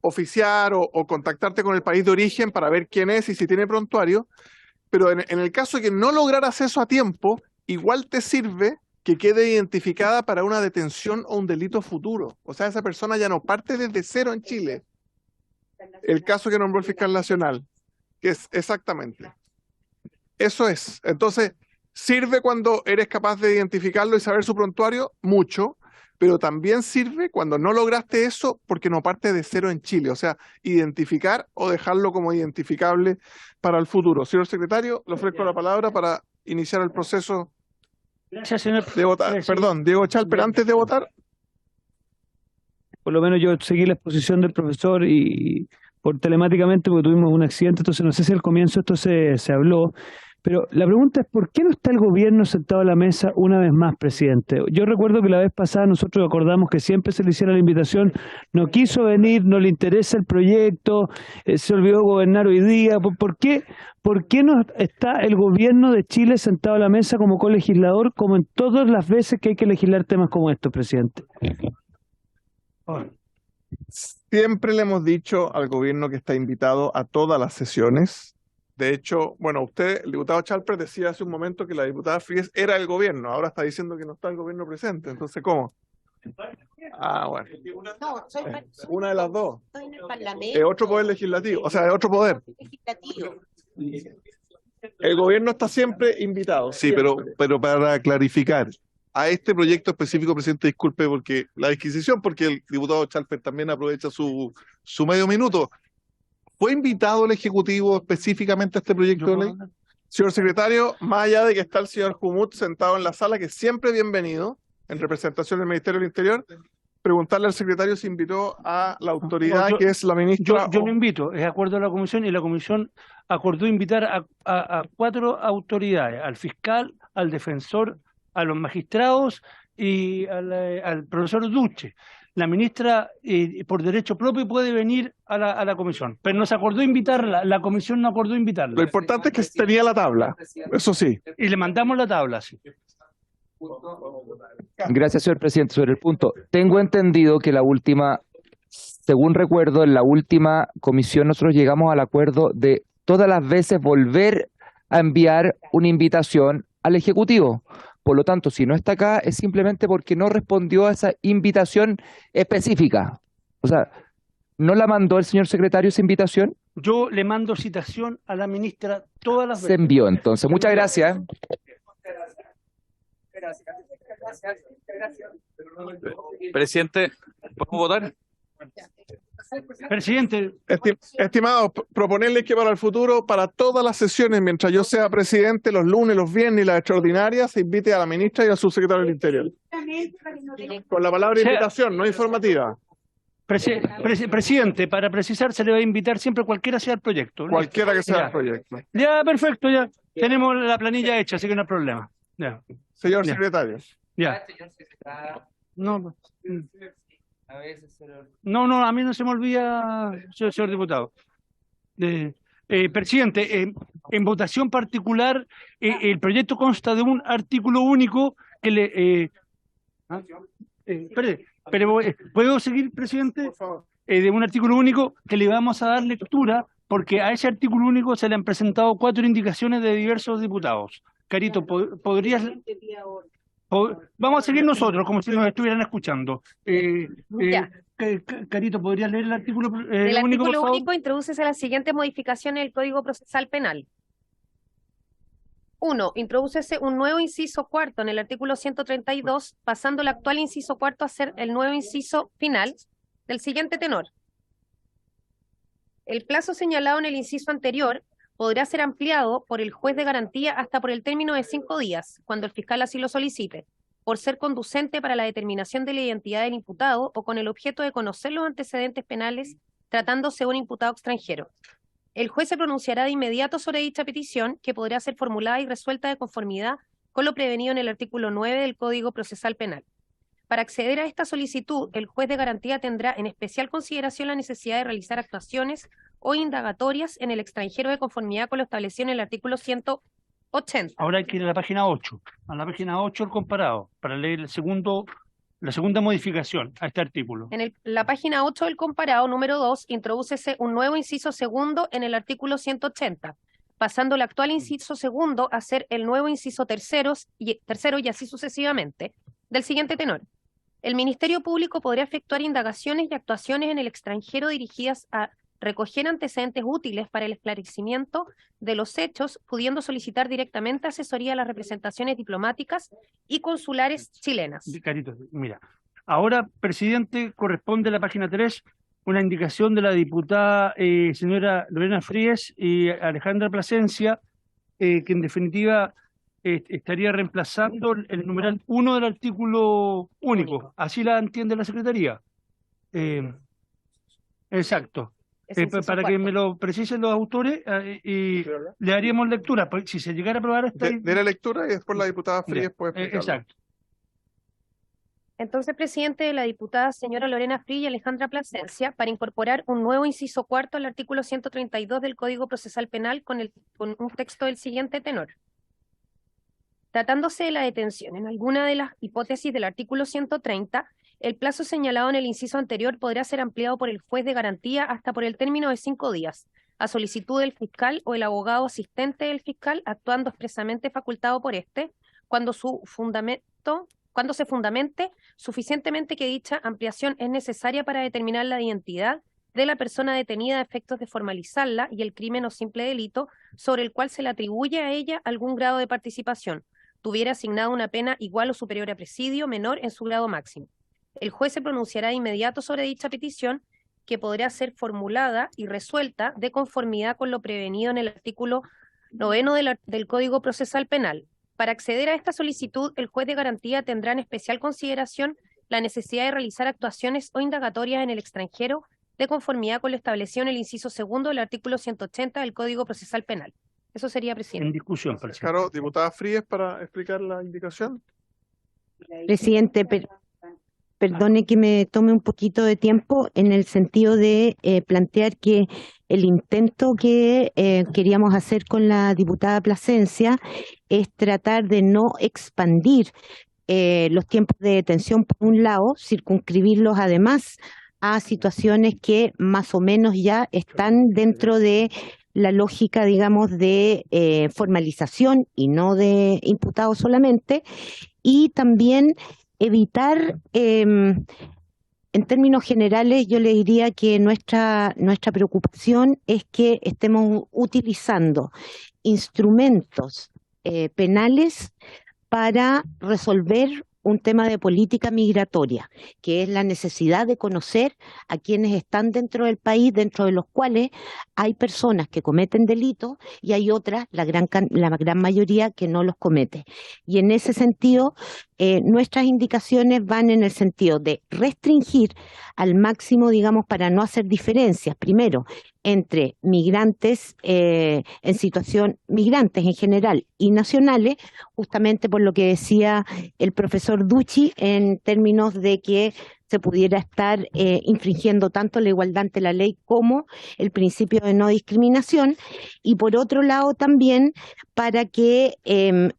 oficiar o contactarte con el país de origen para ver quién es y si tiene prontuario, pero en el caso de que no lograras eso a tiempo, igual te sirve que quede identificada para una detención o un delito futuro. O sea, esa persona ya no parte desde cero en Chile. El caso que nombró el fiscal nacional, que es exactamente. Eso es. Entonces, sirve cuando eres capaz de identificarlo y saber su prontuario, mucho, pero también sirve cuando no lograste eso porque no parte de cero en Chile. O sea, identificar o dejarlo como identificable para el futuro. Señor secretario, le ofrezco la palabra para iniciar el proceso. Gracias, señor. De votar. Perdón, Diego Chalper, antes de votar. Por lo menos yo seguí la exposición del profesor y por telemáticamente porque tuvimos un accidente, entonces no sé si al comienzo esto se habló. Pero la pregunta es, ¿por qué no está el gobierno sentado a la mesa una vez más, presidente? Yo recuerdo que la vez pasada nosotros acordamos que siempre se le hiciera la invitación, no quiso venir, no le interesa el proyecto, se olvidó gobernar hoy día. ¿Por qué no está el gobierno de Chile sentado a la mesa como colegislador, como en todas las veces que hay que legislar temas como estos, presidente? Siempre le hemos dicho al gobierno que está invitado a todas las sesiones. De hecho, bueno, usted, el diputado Chalper, decía hace un momento que la diputada Fríes era el gobierno, ahora está diciendo que no está el gobierno presente, entonces, ¿cómo? Ah, bueno. No, Una de las dos. Estoy en el Parlamento. Es otro poder legislativo, o sea, es otro poder. El gobierno está siempre invitado. Sí, pero para clarificar, a este proyecto específico, presidente, disculpe porque la disquisición, porque el diputado Chalper también aprovecha su medio minuto. ¿Fue invitado el Ejecutivo específicamente a este proyecto de ley? Señor secretario, más allá de que está el señor Humut sentado en la sala, que siempre bienvenido, en representación del Ministerio del Interior, preguntarle al secretario si invitó a la autoridad que es la ministra. Yo lo invito, es acuerdo de la comisión, y la comisión acordó invitar a 4 autoridades, al fiscal, al defensor, a los magistrados y al profesor Duche. La ministra, por derecho propio, puede venir a la comisión, pero no se acordó invitarla, la comisión no acordó invitarla. Lo importante es que tenía la tabla, eso sí. Y le mandamos la tabla, sí. Gracias, señor presidente. Sobre el punto, tengo entendido que la última, según recuerdo, en la última comisión nosotros llegamos al acuerdo de todas las veces volver a enviar una invitación al Ejecutivo. Por lo tanto, si no está acá, es simplemente porque no respondió a esa invitación específica. O sea, ¿no la mandó el señor secretario esa invitación? Yo le mando citación a la ministra todas las Se veces. envió, entonces. Muchas gracias. Presidente, ¿podemos votar? Presidente. Estimados, proponerles que para el futuro, para todas las sesiones, mientras yo sea presidente, los lunes, los viernes y las extraordinarias, se invite a la ministra y al subsecretario del Interior. Con la palabra invitación, no informativa. Presidente, para precisar, se le va a invitar siempre cualquiera sea el proyecto, ¿no? Cualquiera que sea Ya. el proyecto. Ya, perfecto, ya. Tenemos la planilla hecha, así que no hay problema. Ya. Señor Ya. secretario. Ya. No, no, a mí no se me olvida, señor diputado. Presidente, en votación particular, el proyecto consta de un artículo único que le... ¿puedo seguir, presidente? Por favor. De un artículo único que le vamos a dar lectura, porque a ese artículo único se le han presentado 4 indicaciones de diversos diputados. Carito, ¿podrías...? Vamos a seguir nosotros, como si nos estuvieran escuchando. Ya. Carito, ¿podrías leer el artículo El único, por artículo favor? único introduce las siguientes modificaciones del Código Procesal Penal. 1. Introdúcese un nuevo inciso cuarto en el artículo 132, pasando el actual inciso cuarto a ser el nuevo inciso final del siguiente tenor. El plazo señalado en el inciso anterior podrá ser ampliado por el juez de garantía hasta por el término de 5 días, cuando el fiscal así lo solicite, por ser conducente para la determinación de la identidad del imputado o con el objeto de conocer los antecedentes penales tratándose de un imputado extranjero. El juez se pronunciará de inmediato sobre dicha petición, que podrá ser formulada y resuelta de conformidad con lo prevenido en el artículo 9 del Código Procesal Penal. Para acceder a esta solicitud, el juez de garantía tendrá en especial consideración la necesidad de realizar actuaciones o indagatorias en el extranjero de conformidad con lo establecido en el artículo 180. Ahora hay que ir a la página 8. A la página 8 el comparado, para leer la segunda modificación a este artículo. En la página 8 del comparado, número 2, introdúcese un nuevo inciso segundo en el artículo 180, pasando el actual inciso segundo a ser el nuevo inciso tercero y así sucesivamente, del siguiente tenor. El Ministerio Público podrá efectuar indagaciones y actuaciones en el extranjero dirigidas a recoger antecedentes útiles para el esclarecimiento de los hechos, pudiendo solicitar directamente asesoría a las representaciones diplomáticas y consulares chilenas. Carito, mira. Ahora, presidente, corresponde a la página 3 una indicación de la diputada señora Lorena Fríes y Alejandra Plasencia, que en definitiva estaría reemplazando el numeral 1 del artículo único. Así la entiende la Secretaría. Exacto. Para que me lo precisen los autores y le haríamos lectura. Pues, si se llegara a aprobar esta... De la lectura y después la diputada Fríes puede explicarlo. Exacto. Entonces, presidente, la diputada señora Lorena Fríes y Alejandra Plasencia, para incorporar un nuevo inciso cuarto al artículo 132 del Código Procesal Penal con un texto del siguiente tenor. Tratándose de la detención en alguna de las hipótesis del artículo 130, el plazo señalado en el inciso anterior podrá ser ampliado por el juez de garantía hasta por el término de 5 días, a solicitud del fiscal o el abogado asistente del fiscal, actuando expresamente facultado por éste, cuando se fundamente suficientemente que dicha ampliación es necesaria para determinar la identidad de la persona detenida a efectos de formalizarla y el crimen o simple delito sobre el cual se le atribuye a ella algún grado de participación, tuviera asignado una pena igual o superior a presidio, menor en su grado máximo. El juez se pronunciará de inmediato sobre dicha petición, que podrá ser formulada y resuelta de conformidad con lo prevenido en el artículo 9 del Código Procesal Penal. Para acceder a esta solicitud, el juez de garantía tendrá en especial consideración la necesidad de realizar actuaciones o indagatorias en el extranjero de conformidad con lo establecido en el inciso segundo del artículo 180 del Código Procesal Penal. Eso sería, presidente. En discusión, presidente. Claro, diputada Fríes, para explicar la indicación. Presidente, perdone que me tome un poquito de tiempo en el sentido de plantear que el intento que queríamos hacer con la diputada Plasencia es tratar de no expandir los tiempos de detención por un lado, circunscribirlos además a situaciones que más o menos ya están dentro de la lógica, digamos, de formalización y no de imputados solamente, y también evitar, en términos generales, yo le diría que nuestra preocupación es que estemos utilizando instrumentos penales para resolver un tema de política migratoria, que es la necesidad de conocer a quienes están dentro del país, dentro de los cuales hay personas que cometen delitos y hay otras, la gran mayoría, que no los comete. Y en ese sentido, nuestras indicaciones van en el sentido de restringir al máximo, digamos, para no hacer diferencias, primero, entre migrantes en situación, migrantes en general y nacionales, justamente por lo que decía el profesor Ducci, en términos de que se pudiera estar infringiendo tanto la igualdad ante la ley como el principio de no discriminación, y por otro lado también para que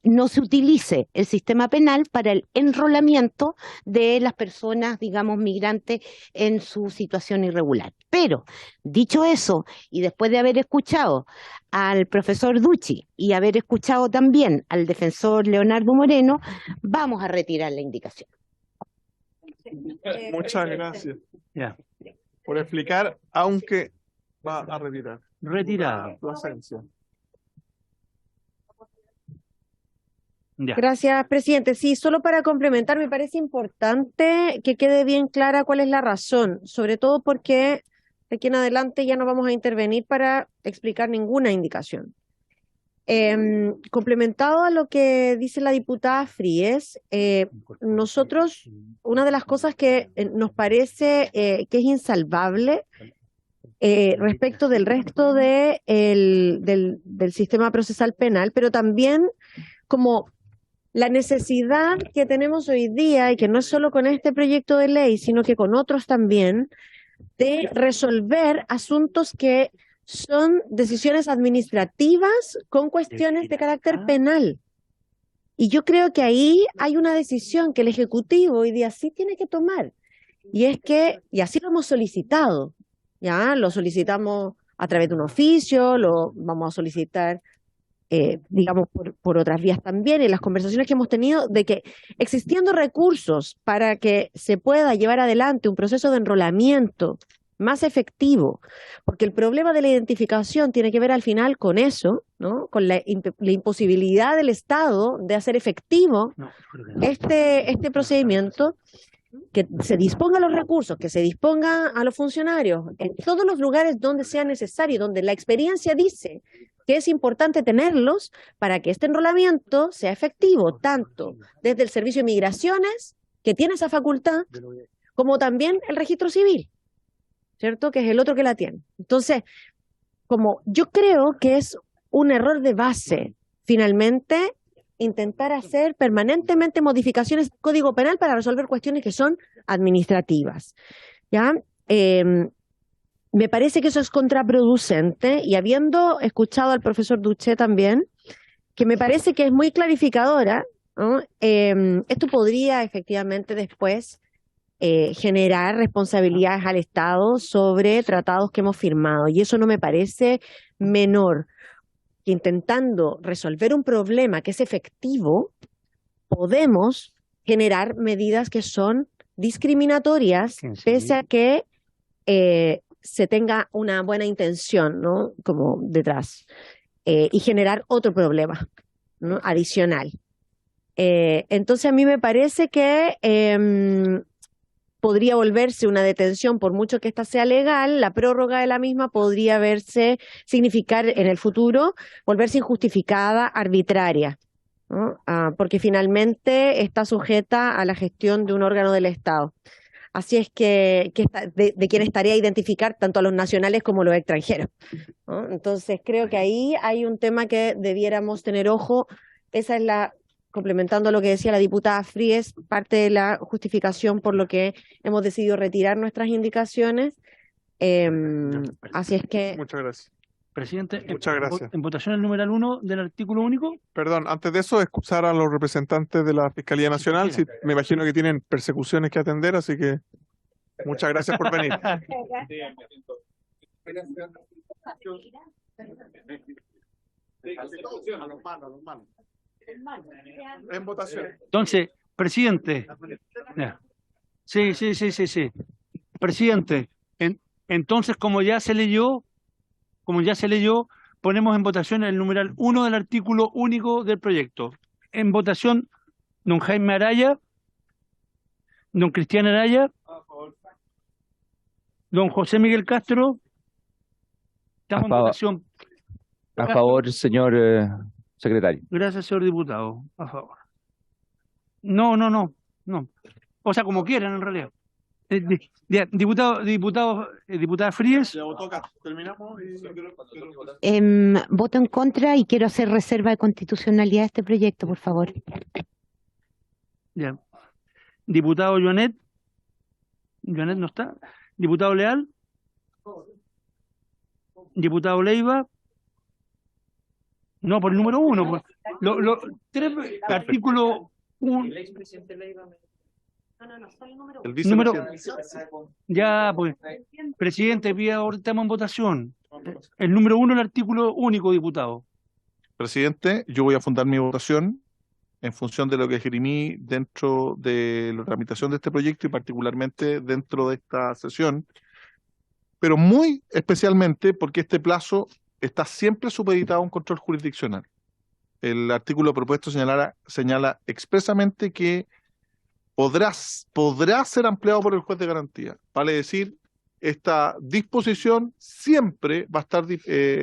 no se utilice el sistema penal para el enrolamiento de las personas, digamos, migrantes en su situación irregular. Pero, dicho eso, y después de haber escuchado al profesor Ducci y haber escuchado también al defensor Leonardo Moreno, vamos a retirar la indicación. Muchas gracias por explicar, aunque va a retirar. Retirada. Plasencia. Gracias, presidente. Sí, solo para complementar, me parece importante que quede bien clara cuál es la razón, sobre todo porque de aquí en adelante ya no vamos a intervenir para explicar ninguna indicación. Complementado a lo que dice la diputada Fríes, nosotros, una de las cosas que nos parece que es insalvable respecto del resto del sistema procesal penal, pero también como la necesidad que tenemos hoy día, y que no es solo con este proyecto de ley, sino que con otros también, de resolver asuntos que son decisiones administrativas con cuestiones de carácter penal. Y yo creo que ahí hay una decisión que el Ejecutivo hoy día sí tiene que tomar. Y es que, y así lo hemos solicitado, ya lo solicitamos a través de un oficio, lo vamos a solicitar, digamos, por otras vías también, en las conversaciones que hemos tenido, de que existiendo recursos para que se pueda llevar adelante un proceso de enrolamiento más efectivo, porque el problema de la identificación tiene que ver al final con eso, ¿no? Con la imposibilidad del Estado de hacer efectivo este procedimiento, que se disponga los recursos, que se disponga a los funcionarios en todos los lugares donde sea necesario, donde la experiencia dice que es importante tenerlos para que este enrolamiento sea efectivo, tanto desde el Servicio de Migraciones, que tiene esa facultad, como también el registro civil, ¿cierto? Que es el otro que la tiene. Entonces, como yo creo que es un error de base, finalmente, intentar hacer permanentemente modificaciones al Código Penal para resolver cuestiones que son administrativas, ¿ya? Me parece que eso es contraproducente, y habiendo escuchado al profesor Duché también, que me parece que es muy clarificadora, ¿no? Esto podría efectivamente después generar responsabilidades al Estado sobre tratados que hemos firmado, y eso no me parece menor, que intentando resolver un problema que es efectivo, podemos generar medidas que son discriminatorias, pese a que se tenga una buena intención, ¿no? Como detrás, y generar otro problema, ¿no? Adicional. Entonces a mí me parece que podría volverse una detención, por mucho que esta sea legal, la prórroga de la misma podría significar en el futuro volverse injustificada, arbitraria, ¿no? Porque finalmente está sujeta a la gestión de un órgano del Estado. Así es que de quienes tarea identificar tanto a los nacionales como a los extranjeros, ¿no? Entonces creo que ahí hay un tema que debiéramos tener ojo. Esa es complementando lo que decía la diputada Fríes, parte de la justificación por lo que hemos decidido retirar nuestras indicaciones. Así es que... Muchas gracias. Presidente, Muchas gracias. en votación el numeral 1 del artículo único. Perdón, antes de eso, excusar a los representantes de la Fiscalía Nacional. Sí, me imagino que tienen persecuciones que atender, así que muchas gracias por venir. En votación. Entonces, presidente. Ya. Sí. Presidente, entonces, como ya se leyó, ponemos en votación el numeral 1 del artículo único del proyecto. En votación, don Jaime Araya, don Cristian Araya, don José Miguel Castro. Estamos en votación. A favor, señor secretario. Gracias, señor diputado. A favor. No. O sea, como quieran, en realidad. Diputada Fríes. Terminamos y... Voto en contra y quiero hacer reserva de constitucionalidad de este proyecto, por favor. Ya. Diputado Joanet. Joanet no está. Diputado Leal. Diputado Leiva. No, por el número 1. Tres artículos. El expresidente Leiva. El vicepresidente. Ya, pues. Presidente, ahora estamos en votación. El número 1 del artículo único, diputado. Presidente, yo voy a fundar mi votación en función de lo que esgrimí dentro de la tramitación de este proyecto y particularmente dentro de esta sesión, pero muy especialmente porque este plazo está siempre supeditado a un control jurisdiccional. El artículo propuesto señala expresamente que podrá ser ampliado por el juez de garantía. Vale decir, esta disposición siempre va a estar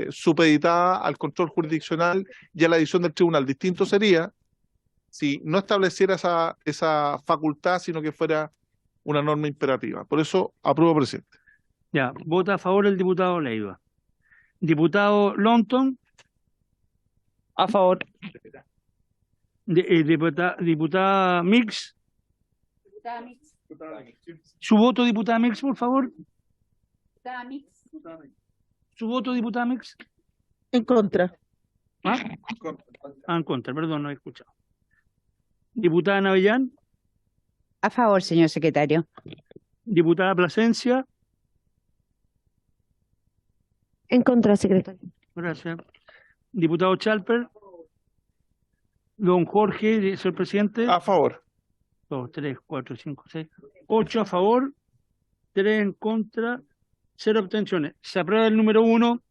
supeditada al control jurisdiccional y a la decisión del tribunal. Distinto sería si no estableciera esa facultad, sino que fuera una norma imperativa. Por eso, apruebo, presidente. Ya, vota a favor el diputado Leiva. Diputado Longton. A favor. Diputada Mix. Su voto, diputada Mix, por favor. Su voto, diputada Mix. En contra. ¿Ah? En contra, perdón, no he escuchado. Diputada Navellán. A favor, señor secretario. Diputada Plasencia. En contra, secretario. Gracias. Diputado Chalper. Don Jorge, señor presidente. A favor. 2, 3, 4, 5, 6, 8 a favor, 3 en contra, 0 abstenciones. Se aprueba el número 1.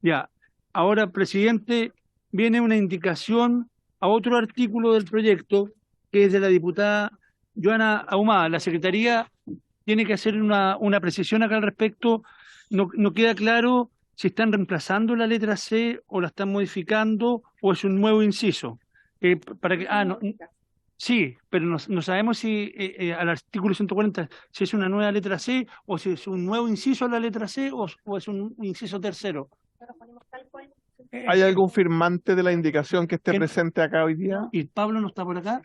Ya. Ahora, presidente, viene una indicación a otro artículo del proyecto que es de la diputada Joana Ahumada. La Secretaría tiene que hacer una precisión acá al respecto. No queda claro si están reemplazando la letra C o la están modificando o es un nuevo inciso. Para que, sí, pero no sabemos si al artículo 140 si es una nueva letra C o si es un nuevo inciso a la letra C o es un inciso tercero. ¿Hay algún firmante de la indicación que esté presente acá hoy día? ¿Y Pablo no está por acá?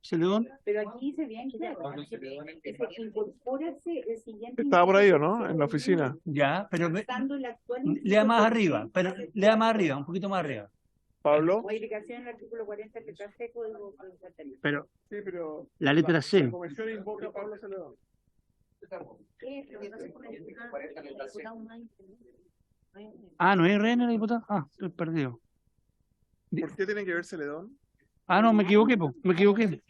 ¿Celedón? Pero aquí dice bien claro, que se incorpórase el siguiente. Estaba por ahí, ¿o no? En la oficina. Ya, pero lea más arriba, un poquito más arriba. Pablo. Modificación del artículo 40 letra C, código administrativo. Pero la letra C. La convención invoca a Pablo Celedón. ¿No es RN la diputada? Estoy perdido. ¿Por qué tiene que ver Celedón? No, me equivoqué, me equivoqué.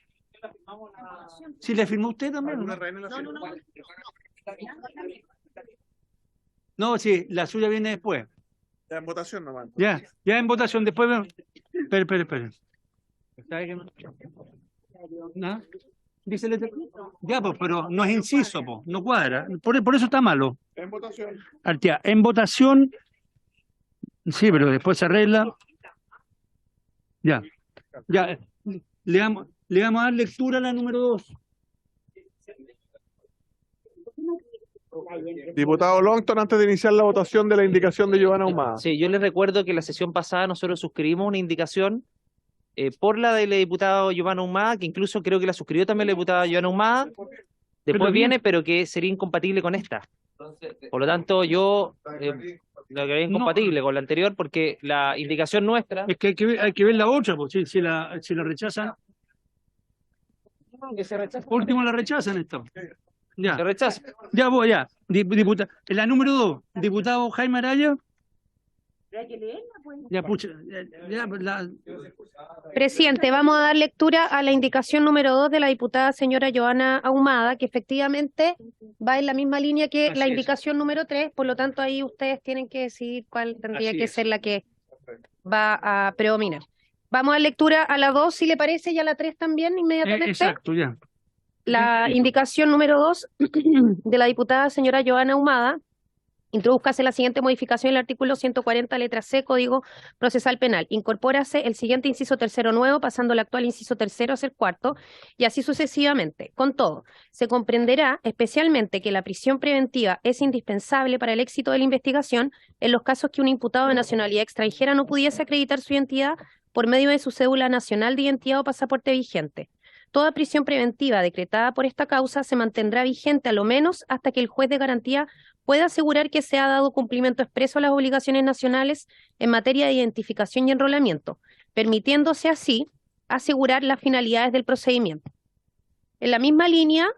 ¿Sí le firmó usted también? No, sí, la suya viene después. Ya en votación nomás. Ya en votación, después vemos. Espere. ¿Sabe qué no? ¿No? Dice letra. Ya, pues, pero no es inciso, pues, no cuadra. Por eso está malo. En votación. En votación. Sí, pero después se arregla. Ya. Le vamos a dar lectura a la número 2. Diputado Longton, antes de iniciar la votación de la indicación de Joana Ahumada. Sí, yo les recuerdo que la sesión pasada nosotros suscribimos una indicación por la de la diputada Joana Ahumada, que incluso creo que la suscribió también la diputada Joana Ahumada. Después viene, pero que sería incompatible con esta. Por lo tanto, yo lo que es incompatible con la anterior porque la indicación nuestra... Es que hay que ver la otra, pues, si la rechazan. Que se rechaza. Por último la rechazan esto. Ya. Se rechaza. Ya voy, ya. La número 2, diputado Jaime Araya. Ya, pucha, Presidente, vamos a dar lectura a la indicación número 2 de la diputada señora Joana Ahumada, que efectivamente va en la misma línea que la indicación número 3, por lo tanto ahí ustedes tienen que decidir cuál tendría que ser la que va a predominar. Vamos a dar lectura a la 2, si le parece, y a la 3 también inmediatamente. Exacto, ya. La indicación número 2 de la diputada señora Joana Ahumada. Introdúzcase la siguiente modificación en el artículo 140, letra C, Código Procesal Penal. Incorpórase el siguiente inciso tercero nuevo, pasando el actual inciso tercero a ser cuarto, y así sucesivamente. Con todo, se comprenderá especialmente que la prisión preventiva es indispensable para el éxito de la investigación en los casos que un imputado de nacionalidad extranjera no pudiese acreditar su identidad por medio de su cédula nacional de identidad o pasaporte vigente. Toda prisión preventiva decretada por esta causa se mantendrá vigente a lo menos hasta que el juez de garantía pueda asegurar que se ha dado cumplimiento expreso a las obligaciones nacionales en materia de identificación y enrolamiento, permitiéndose así asegurar las finalidades del procedimiento. En la misma línea,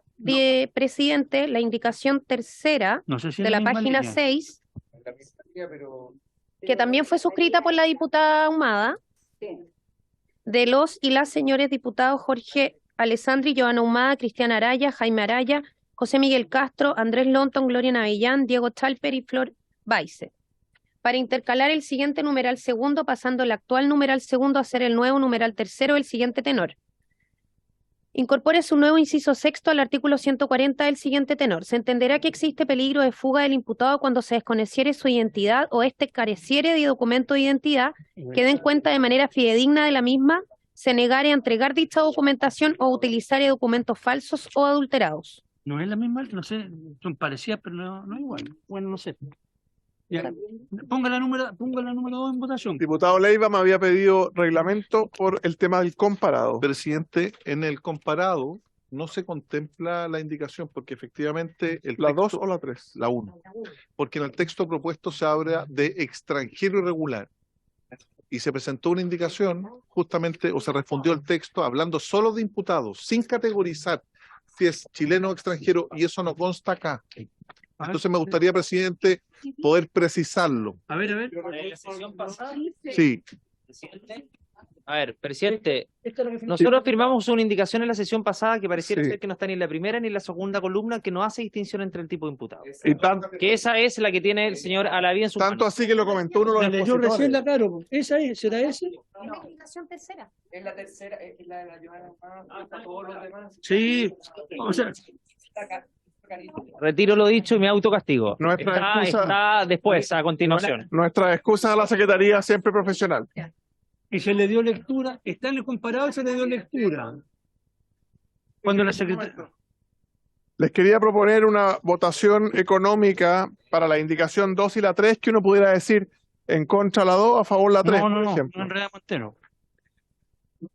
presidente, la indicación tercera de la página 6, que también fue suscrita por la diputada Ahumada, de los y las señores diputados Jorge Alessandri, Joana Ahumada, Cristian Araya, Jaime Araya, José Miguel Castro, Andrés Lonton, Gloria Navellán, Diego Chalper y Flor Baice, para intercalar el siguiente numeral segundo, pasando el actual numeral segundo a ser el nuevo numeral tercero del siguiente tenor. Incorpore su nuevo inciso sexto al artículo 140 del siguiente tenor. Se entenderá que existe peligro de fuga del imputado cuando se desconociere su identidad o éste careciere de documento de identidad que den cuenta de manera fidedigna de la misma, se negare a entregar dicha documentación o utilizar documentos falsos o adulterados. No es la misma, no sé, son parecidas, pero no es igual. Bueno, no sé. Ya. Ponga la número 2 en votación. Diputado Leiva me había pedido reglamento por el tema del comparado. Presidente, en el comparado no se contempla la indicación porque efectivamente ¿la 2 o la 3? La 1. Porque en el texto propuesto se habla de extranjero irregular. Y se presentó una indicación justamente, o se respondió el texto hablando solo de imputados, sin categorizar si es chileno o extranjero, y eso no consta acá. Entonces me gustaría, presidente, poder precisarlo. A ver. Sí. A ver, presidente, nosotros firmamos una indicación en la sesión pasada que pareciera ser que no está ni en la primera ni en la segunda columna, que no hace distinción entre el tipo de imputado. Que esa es la que tiene el señor Alaví en su Tanto así que lo comentó uno de los expositores. Yo recién la aclaro. ¿Esa es? ¿Será esa? Es la indicación tercera. Es la tercera, es la de la Joana Ahumada, todos los demás. Sí, o sea... Retiro lo dicho y me autocastigo. Está después, a continuación. Nuestra excusa a la Secretaría siempre profesional. Y se le dio lectura, está en el comparado y se le dio lectura. Cuando la Secretaría... Les quería proponer una votación económica para la indicación 2 y la 3, que uno pudiera decir en contra la 2, a favor la 3, por ejemplo. No enredamos entero.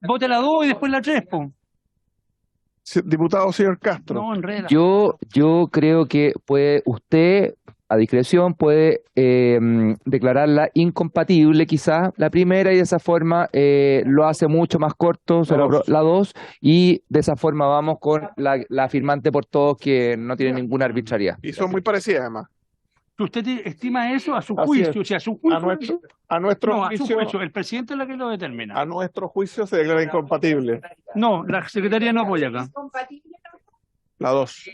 Vote la 2 y después la 3, po. Diputado señor Castro. No, enreda. Yo creo que puede a discreción, puede declararla incompatible quizás la primera y de esa forma lo hace mucho más corto, la 2, y de esa forma vamos con la firmante por todos que no tiene ninguna arbitrariedad. Y son muy parecidas además. ¿Usted estima eso a su juicio? O sea, a su juicio. A nuestro no, juicio. A su juicio. El presidente es la que lo determina. A nuestro juicio se declara incompatible. No, la Secretaría no apoya acá. La 2.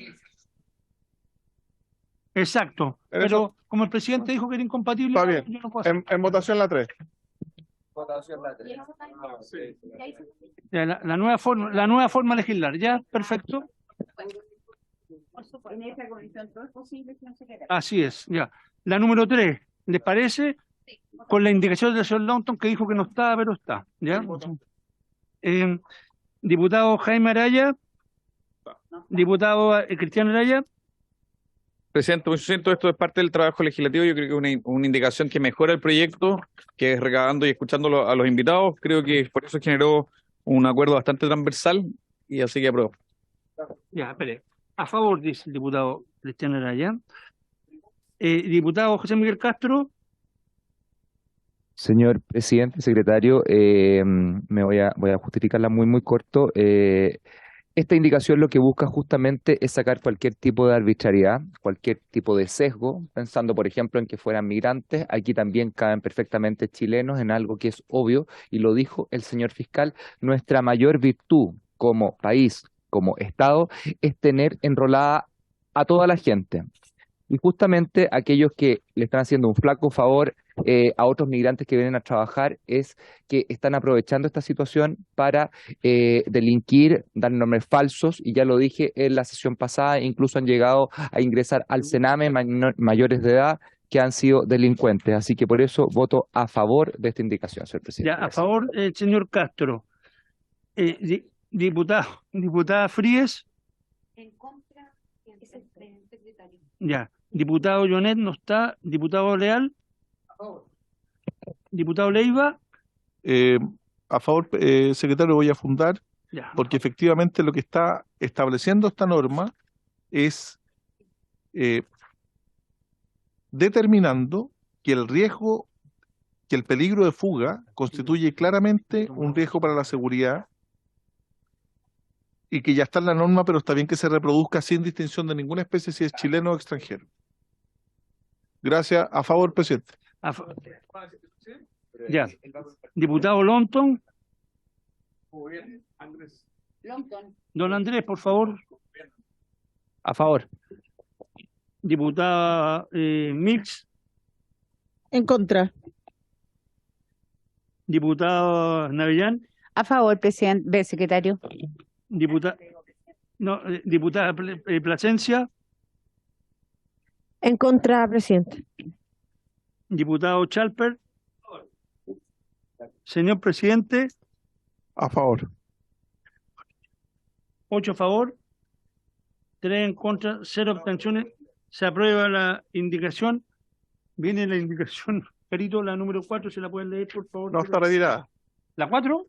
Exacto. Pero como el presidente dijo que era incompatible, está bien. Yo no puedo hacer. En votación la 3. Votación la 3. Ya, la nueva forma de legislar. Ya, perfecto. En esta comisión todo es posible que no se quede. Así es, ya. La número 3, ¿les parece? Sí. Con la indicación del señor Lonton que dijo que no estaba, pero está. ¿Ya? Diputado Jaime Araya. Diputado Cristian Araya. Presidente, siento esto es parte del trabajo legislativo. Yo creo que es una indicación que mejora el proyecto, que es recabando y escuchando a los invitados. Creo que por eso generó un acuerdo bastante transversal y así que apruebo. Ya, espere. A favor, dice el diputado Cristian Araya. Diputado José Miguel Castro. Señor presidente, secretario, voy a justificarla muy corto. Esta indicación lo que busca justamente es sacar cualquier tipo de arbitrariedad, cualquier tipo de sesgo, pensando por ejemplo en que fueran migrantes. Aquí también caben perfectamente chilenos, en algo que es obvio, y lo dijo el señor fiscal. Nuestra mayor virtud como país, como Estado, es tener enrolada a toda la gente. Y justamente aquellos que le están haciendo un flaco favor a otros migrantes que vienen a trabajar es que están aprovechando esta situación para delinquir, dar nombres falsos, y ya lo dije en la sesión pasada, incluso han llegado a ingresar al Sename mayores de edad que han sido delincuentes. Así que por eso voto a favor de esta indicación, señor presidente. Ya, a favor, señor Castro. Diputada Fríes. En contra, secretario. Ya. Diputado Jonet no está. Diputado Leal. A favor. Diputado Leiva. A favor, secretario, voy a fundar, Ya. porque efectivamente lo que está estableciendo esta norma es determinando que el peligro de fuga constituye claramente un riesgo para la seguridad, y que ya está en la norma, pero está bien que se reproduzca sin distinción de ninguna especie, si es chileno o extranjero. Gracias. A favor, presidente. Ya. Diputado Lonton. Don Andrés, por favor. A favor. Diputada Mix. En contra. Diputado Navellán. A favor, presidente, secretario. Diputada Plasencia. En contra, presidente. Diputado Chalper. Señor presidente. A favor. 8 a favor. 3 en contra. 0 abstenciones. Se aprueba la indicación. Viene la indicación. Perito, la número 4, ¿se la pueden leer, por favor? No, está retirada. ¿La 4?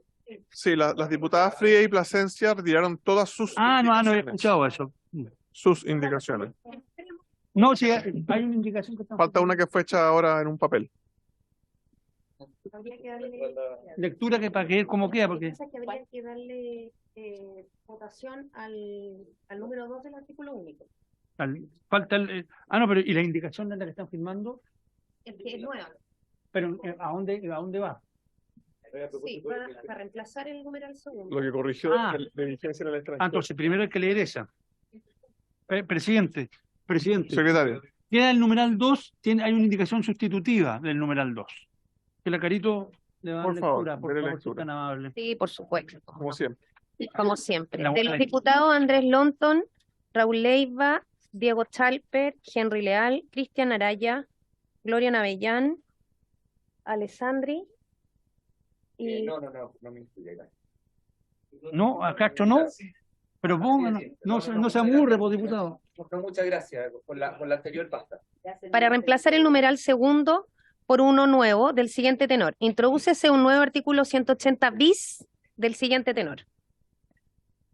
Sí, las diputadas Frías y Plasencia retiraron todas sus no había indicaciones. escuchado eso. Sus indicaciones. No, sí, hay una indicación que está... Falta una que fue hecha ahora en un papel. Habría que darle Lectura que para que ver cómo queda, porque... que habría que darle votación al número 2 del artículo único. Falta el... no, pero ¿y la indicación de la que están firmando? Es que es nueva. Pero ¿a dónde va? Sí, para reemplazar el numeral segundo. Lo que corrigió de vigencia en el extranjero. Entonces primero hay que leer esa. Presidente. Secretario. Queda el numeral 2, hay una indicación sustitutiva del numeral 2. Que la Carito le va a dar lectura, por favor, si es tan amable. Sí, por supuesto. Como siempre. Como siempre. De los diputados Andrés Lonton, Raúl Leiva, Diego Chalper, Henry Leal, Cristian Araya, Gloria Navellán, Alessandri y... No me incluye. No, a Castro no. Pero pónganlo, no se amurre, por diputado. Muchas gracias. Por la anterior basta. para reemplazar el numeral segundo por uno nuevo del siguiente tenor. Introdúcese un nuevo artículo 180 bis del siguiente tenor.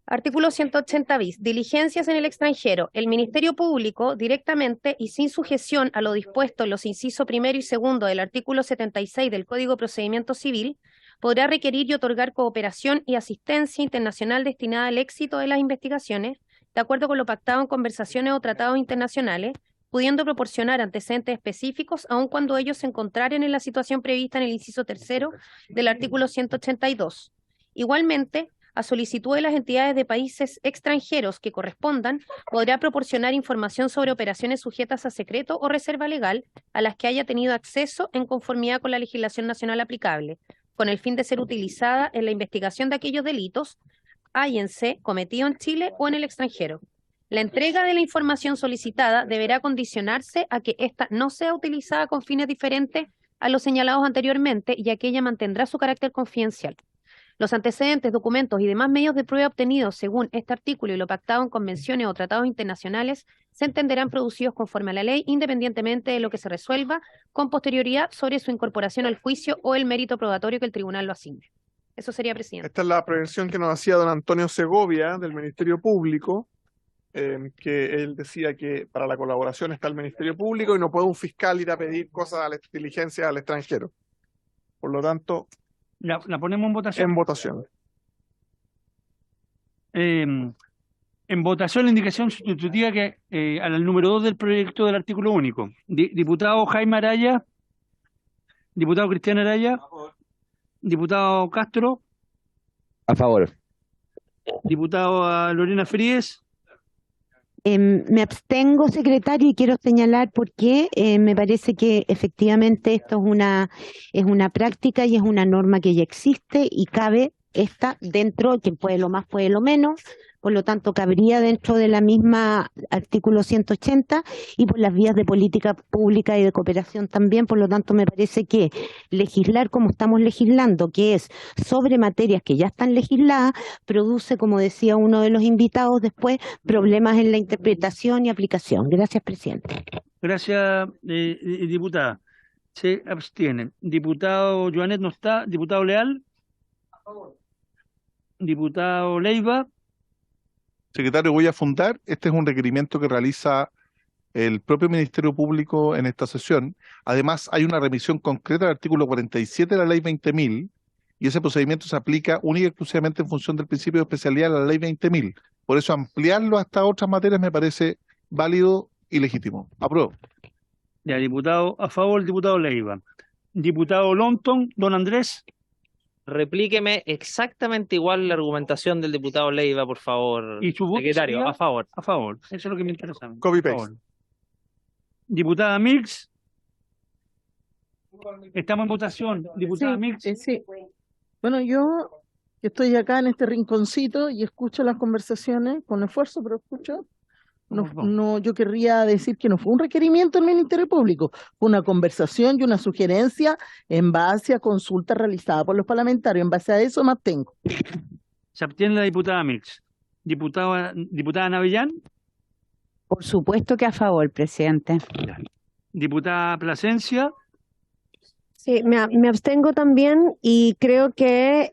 Artículo 180 bis. Diligencias en el extranjero. El Ministerio Público, directamente y sin sujeción a lo dispuesto en los incisos primero y segundo del artículo 76 del Código de Procedimiento Civil, podrá requerir y otorgar cooperación y asistencia internacional destinada al éxito de las investigaciones, de acuerdo con lo pactado en conversaciones o tratados internacionales, pudiendo proporcionar antecedentes específicos, aun cuando ellos se encontraren en la situación prevista en el inciso tercero del artículo 182. Igualmente, a solicitud de las entidades de países extranjeros que correspondan, podrá proporcionar información sobre operaciones sujetas a secreto o reserva legal a las que haya tenido acceso en conformidad con la legislación nacional aplicable, con el fin de ser utilizada en la investigación de aquellos delitos, hállense cometidos en Chile o en el extranjero. La entrega de la información solicitada deberá condicionarse a que ésta no sea utilizada con fines diferentes a los señalados anteriormente y a que ella mantendrá su carácter confidencial. Los antecedentes, documentos y demás medios de prueba obtenidos según este artículo y lo pactado en convenciones o tratados internacionales se entenderán producidos conforme a la ley, independientemente de lo que se resuelva con posterioridad sobre su incorporación al juicio o el mérito probatorio que el tribunal lo asigne. Eso sería, presidente. Esta es la prevención que nos hacía don Antonio Segovia, del Ministerio Público, que él decía que para la colaboración está el Ministerio Público y no puede un fiscal ir a pedir cosas a la inteligencia al extranjero. Por lo tanto, la ponemos en votación. en votación. En votación la indicación sustitutiva que al número 2 del proyecto del artículo único. Diputado Jaime Araya, diputado Cristian Araya, diputado Castro, A favor. diputada Lorena Fríes, Me abstengo, secretario, y quiero señalar por qué me parece que efectivamente esto es una práctica y es una norma que ya existe y cabe esta dentro, quien puede lo más puede lo menos, por lo tanto cabría dentro de la misma artículo 180 y por las vías de política pública y de cooperación también. Por lo tanto, me parece que legislar como estamos legislando, que es sobre materias que ya están legisladas, produce, como decía uno de los invitados después, problemas en la interpretación y aplicación. Gracias, presidente. gracias, diputada. Se abstienen. Diputado Joanet no está. Diputado Leal. Diputado Leiva. Secretario, voy a fundar. Este es un requerimiento que realiza el propio Ministerio Público en esta sesión. Además, hay una remisión concreta del artículo 47 de la Ley 20.000 y ese procedimiento se aplica única y exclusivamente en función del principio de especialidad de la Ley 20.000. Por eso ampliarlo hasta otras materias me parece válido y legítimo. Apruebo. Ya, diputado a favor, diputado Leiva. Diputado Lonton, don Andrés. Replíqueme exactamente igual la argumentación del diputado Leiva, por favor, ¿Y su voto secretario, sería? a favor. A favor. Eso es lo que me interesa. Copy A paste. favor. Diputada Mills. Estamos en votación. Diputada Sí, Mills. sí. Bueno, yo estoy acá en este rinconcito y escucho las conversaciones con esfuerzo, pero escucho. No, yo querría decir que no fue un requerimiento del Ministerio Público, fue una conversación y una sugerencia en base a consulta realizada por los parlamentarios. En base a eso me abstengo. Se abstiene la diputada Mills. Diputada Navellán. Por supuesto que a favor, presidente. Diputada Plasencia. Sí, me abstengo también y creo que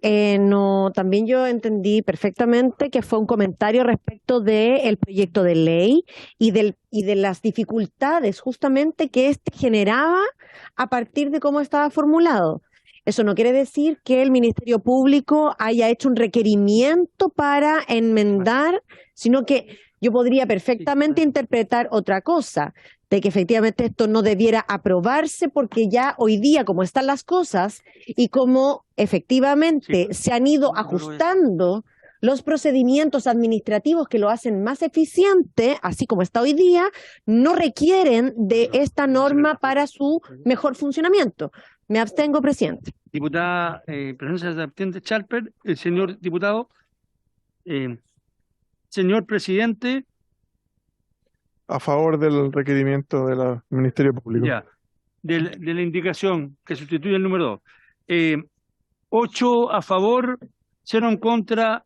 también yo entendí perfectamente que fue un comentario respecto del proyecto de ley y de las dificultades justamente que este generaba a partir de cómo estaba formulado. Eso no quiere decir que el Ministerio Público haya hecho un requerimiento para enmendar, sino que yo podría perfectamente interpretar otra cosa, de que efectivamente esto no debiera aprobarse porque ya hoy día, como están las cosas y como efectivamente se han ido ajustando los procedimientos administrativos que lo hacen más eficiente, así como está hoy día, no requieren de esta norma para su mejor funcionamiento. Me abstengo, presidente. Diputada Presencia de abstiente Charper. Señor diputado. Señor presidente. A favor del requerimiento del Ministerio Público. Ya, de la indicación que sustituye el número 2. 8 a favor, 0 en contra,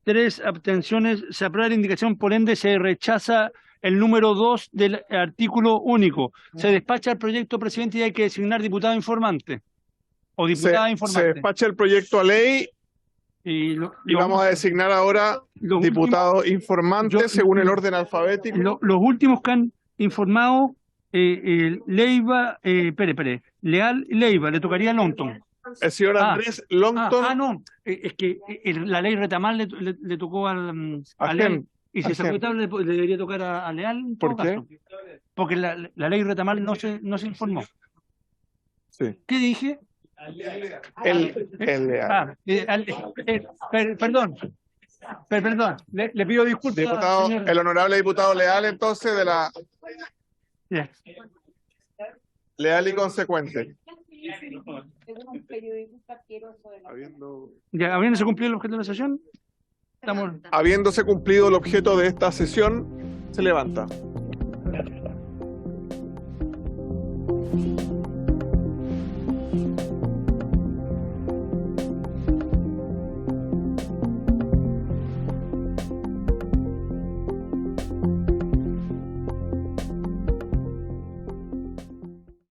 3 abstenciones. Se aprueba la indicación, por ende se rechaza el número 2 del artículo único. Se despacha el proyecto, presidente, y hay que designar diputado informante o diputada informante. Se despacha el proyecto a ley y vamos a designar ahora diputados informantes según el orden alfabético. Los últimos que han informado, Leiva, Leal y Leiva, le tocaría a Lonton. El señor Andrés Lonton. No, es que la ley Retamal le tocó a Leal, y si es aceptable le debería tocar a Leal. ¿Por qué? Caso. Porque la ley Retamal no se informó. Sí. ¿Qué dije? Leal. Perdón, le pido disculpas. Diputado, señor. el honorable diputado Leal, entonces, de la leal y consecuente. Ya, ¿habiéndose cumplido el objeto de la sesión? Habiéndose cumplido el objeto de esta sesión, se levanta.